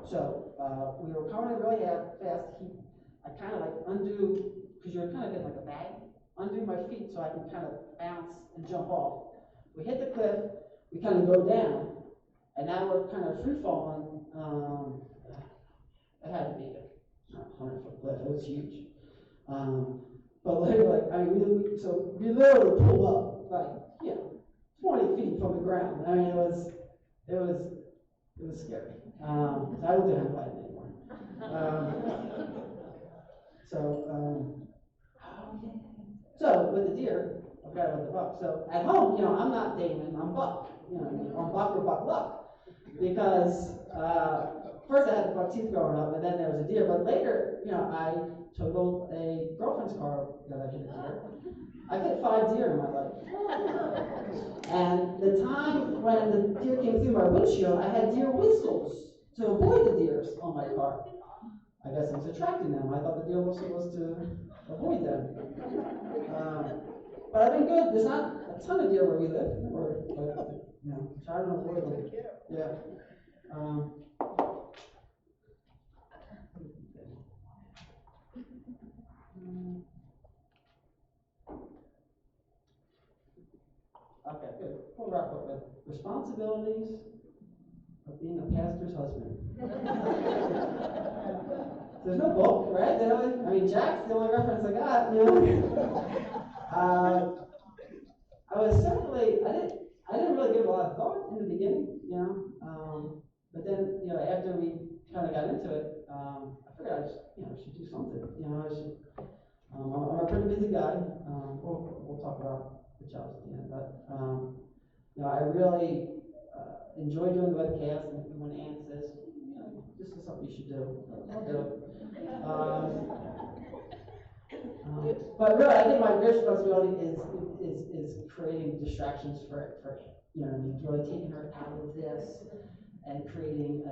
So we were coming in really fast. I kind of like undo, because you're kind of in like a bag, undo my feet so I can kind of bounce and jump off. We hit the cliff, we kind of go down, and now we're kind of free falling. It had to be a 100-foot cliff. It was huge. But we literally pull up like 20 feet from the ground. I mean, it was scary. So I don't do hang gliding anymore. So with the deer, I forgot about the buck. So at home, I'm not Damon, I'm Buck. I'm Buck or Buck Luck. Because first I had the buck teeth growing up, and then there was a deer. But later, I totaled a girlfriend's car that I hit a deer. I've hit 5 deer in my life. And the time when the deer came through my windshield, I had deer whistles to avoid the deers on my car. I guess I was attracting them. I thought the deer whistle was to avoid them. But I've been good. There's not a ton of deer where we live, but try to avoid them. Yeah. Okay, good. We'll wrap up with responsibilities of being a pastor's husband. There's no book, right? I mean, Jack's the only reference I got. I didn't really give a lot of thought in the beginning, but then, after we kind of got into it, I figured I just, should do something. I'm a pretty busy guy. We'll talk about the jobs at the end, but I really enjoy doing the webcast, and when Ann says, this is something you should do, I'll do it. But really, I think my greatest responsibility is creating distractions for really taking her out of this and creating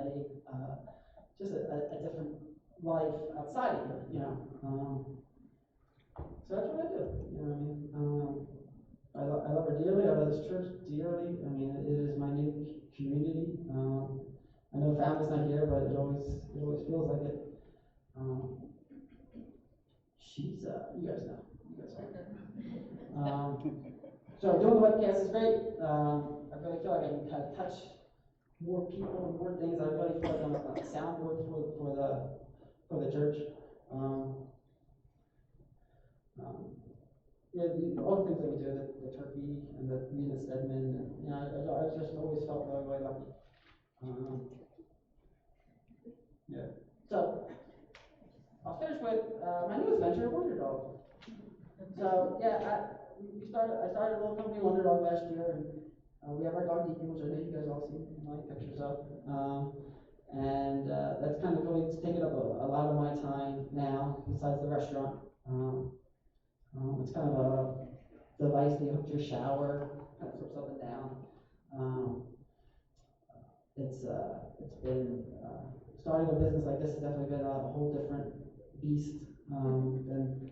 just a different life outside of here, So that's what I do, I love her dearly. I love this church dearly. I mean, it is my new community. I know family's not here, but it always feels like it. She's, you guys know. So doing the webcast is great. I really feel like I can kind of touch more people and more things. I really feel like I'm a soundboard for the church. All the things that we do, the turkey and the meeting at Edmund, and I just always felt really, really lucky. So I'll finish with my newest venture, Wonder Dog. So I started a little company, Wonder Dog, last year, and we have our dog Deacon, which I know you guys all see my pictures of, and that's kind of really taken up a lot of my time now, besides the restaurant. It's kind of a device that you hook to your shower, kind of flips up and down. It's been starting a business like this has definitely been a whole different beast than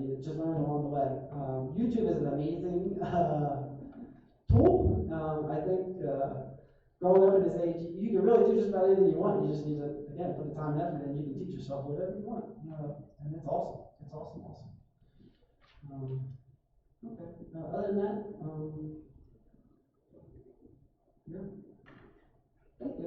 you just learn along the way. YouTube is an amazing tool. I think growing up at this age, you can really do just about anything you want. You just need to, again, put the time and effort in. You can teach yourself whatever you want, and it's awesome. It's awesome. Okay. Other than that, yeah. Thank you.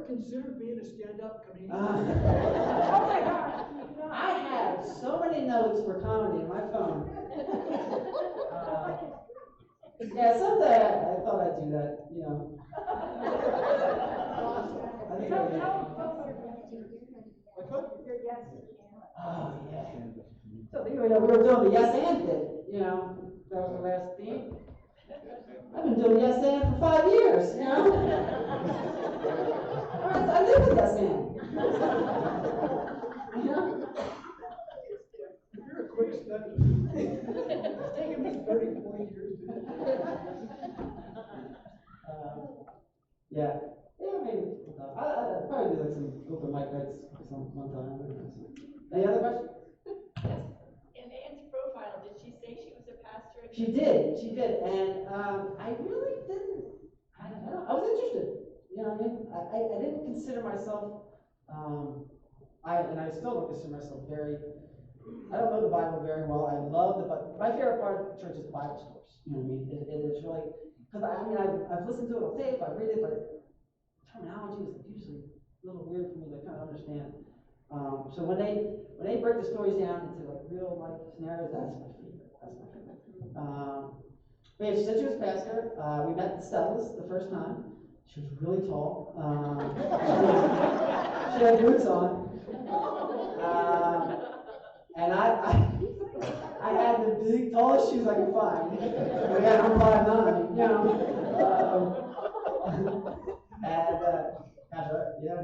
consider being a stand-up comedian? Oh my gosh. I have so many notes for comedy in my phone. Yeah, someday I thought I'd do that, you know. I think I would. Like what? Your yes. Oh, yeah. So, we were doing the yes and bit, you know, that was the last theme. I've been doing yes and for 5 years, you know. I live with yes and. You know? You're a quick study. It's taken me 30, 40 years to do Yeah. Yeah, maybe. I'd probably do like some open mic nights one time. Any other questions? In Anne's profile, did she say she was a pastor? She did, and I really didn't. I don't know. I was interested. You know what I mean? I didn't consider myself. I still don't consider myself very. I don't know the Bible very well. I love my favorite part of church is the Bible stories. You know what I mean? It is really because I've listened to it on tape. I read it, but terminology is usually a little weird for me to kind of understand. So when they break the stories down into like real life scenarios, that's my favorite. But she said she was a pastor. We met at Stella's the first time. She was really tall. She had boots on. And I had the big, tallest shoes I could find. Again, I'm 5'9", you know. Yeah.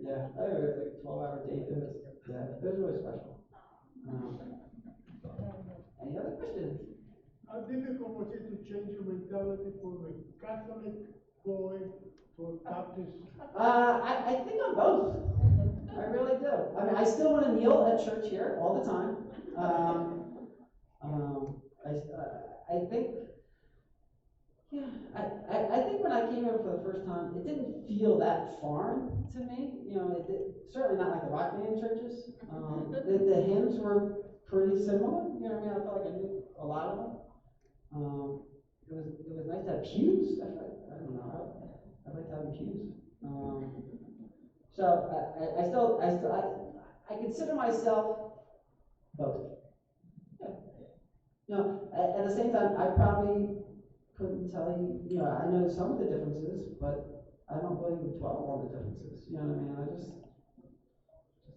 Yeah, I think it was like a 12-hour date. It was really special. Any other questions? How difficult was it to change your mentality from a Catholic boy to a Baptist? I think I'm both. I really do. I mean, I still want to kneel at church here all the time. I think, yeah, I think when I came here for the first time, it didn't feel that foreign to me. You know, certainly not like the rock band churches. The hymns were pretty similar. You know what I mean? I felt like I knew a lot of them. It was nice to have pews. I don't know. I liked having pews. So I consider myself both. Yeah. You know, at the same time, I probably couldn't tell you. You know, I know some of the differences, but I don't really dwell on the differences. You know what I mean? I just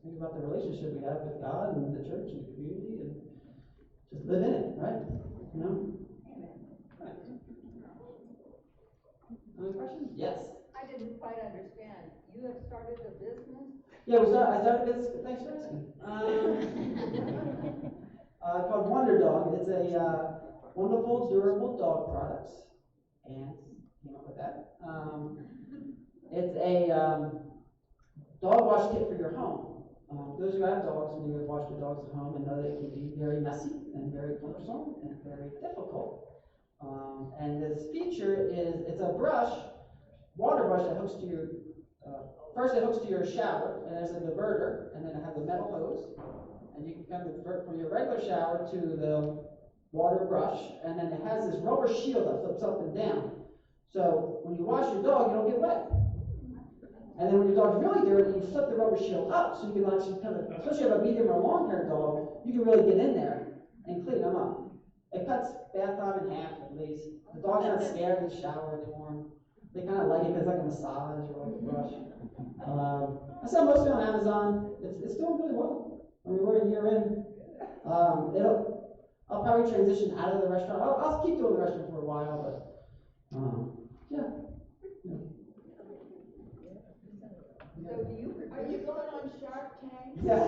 think about the relationship we have with God and the church and the community, and just live in it, right? You know. Right. Other questions? Yes. I didn't quite understand. You have started a business? Yeah, I started a business. Thanks for asking. Called Wonder Dog. It's a wonderful, durable dog products, and came up with that. It's a dog wash kit for your home. Those who have dogs, when you wash your dogs at home, and know they can be very messy and very cumbersome and very difficult. And this feature it's a brush, water brush that hooks to your, first it hooks to your shower, and there's a diverter, and then it has a metal hose, and you can kind of divert from your regular shower to the water brush, and then it has this rubber shield that flips up and down. So when you wash your dog, you don't get wet. And then when your dog's really dirty, you flip the rubber shield up, so you can actually kind of, especially if you have a medium or long-haired dog, you can really get in there and clean them up. It cuts bath time in half at least. The dog's not scared in the shower anymore. They kind of like it because it's like a massage or like a brush. I sell mostly on Amazon. It's doing really well. I mean, we're a year in. I'll probably transition out of the restaurant. I'll keep doing the restaurant for a while, but yeah. So are you going on Shark Tank? Yeah.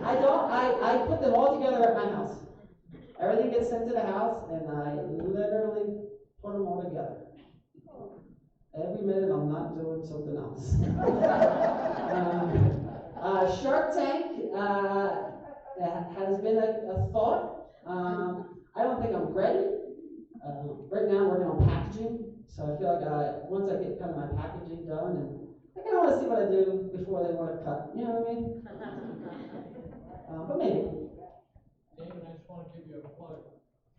I don't. I put them all together at my house. Everything gets sent to the house, and I literally put them all together. Every minute I'm not doing something else. Shark Tank has been a thought. I don't think I'm ready. Right now I'm working on packaging, so I feel like once I get kind of my packaging done, and I kind of want to see what I do before they want to cut. You know what I mean? But maybe. Damon, I just want to give you a plug.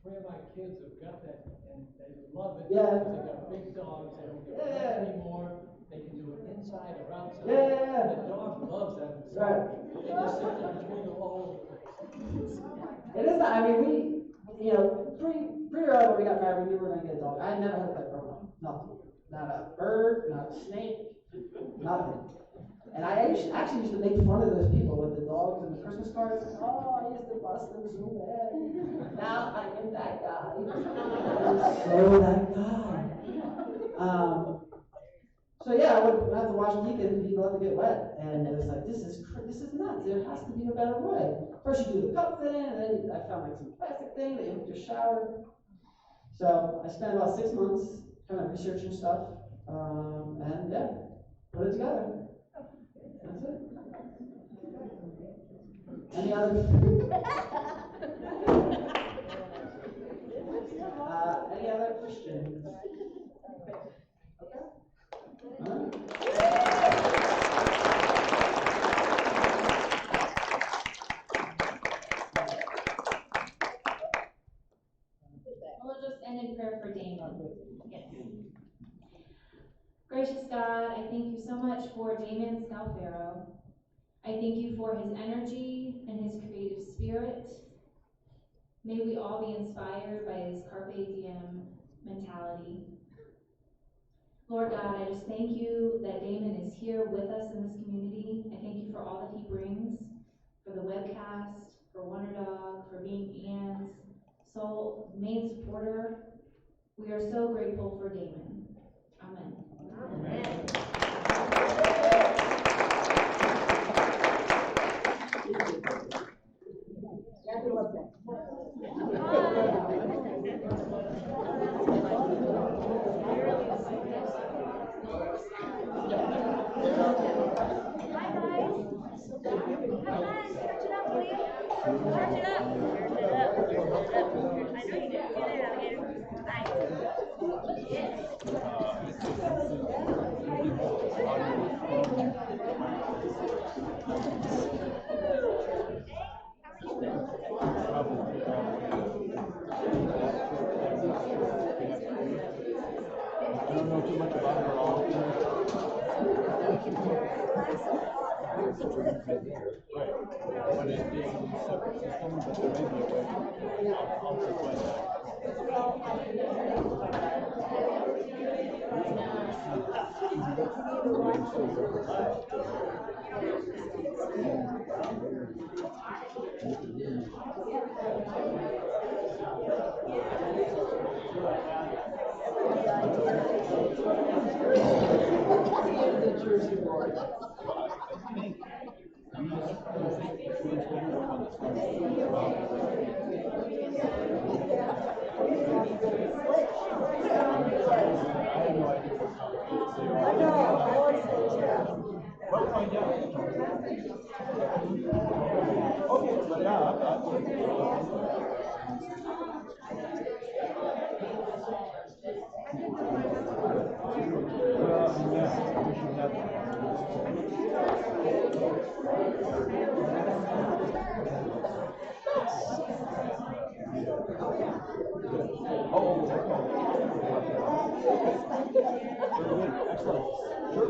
3 of my kids have got that, and they love it. Yeah. They got big dogs. They don't get Yeah. wet anymore. They can do Yeah. Dog loves that. Right. They just sit there between the walls. It is not, I mean, pretty early when we got married, we knew we were gonna get a dog. I never had a pet growing up, nothing. Not a bird, not a snake, nothing. And I actually used to make fun of those people with the dogs and the Christmas cards. Oh, I used to bust them so bad. Now I am that guy. So that guy. So yeah, I would have to watch Deacon, he'd love to get wet. And it was like, this is nuts. There has to be a better way. First you do the cup thing, and then I found like some plastic thing that you hook your shower. So I spent about 6 months kind of researching stuff. And yeah, put it together. That's it. Any other? Any other questions? We'll just end in prayer for Damon. Yes. Gracious God, I thank you so much for Damon Scalfaro. I thank you for his energy and his creative spirit. May we all be inspired by his carpe diem mentality. Lord God, I just thank you that Damon is here with us in this community. I thank you for all that he brings, for the webcast, for Wonder Dog, for being Anne's sole main supporter. We are so grateful for Damon. Amen. Amen. I don't know too much about her all. Right. But it's being a separate system, but there may be a way. I'll explain Excellent. Sure.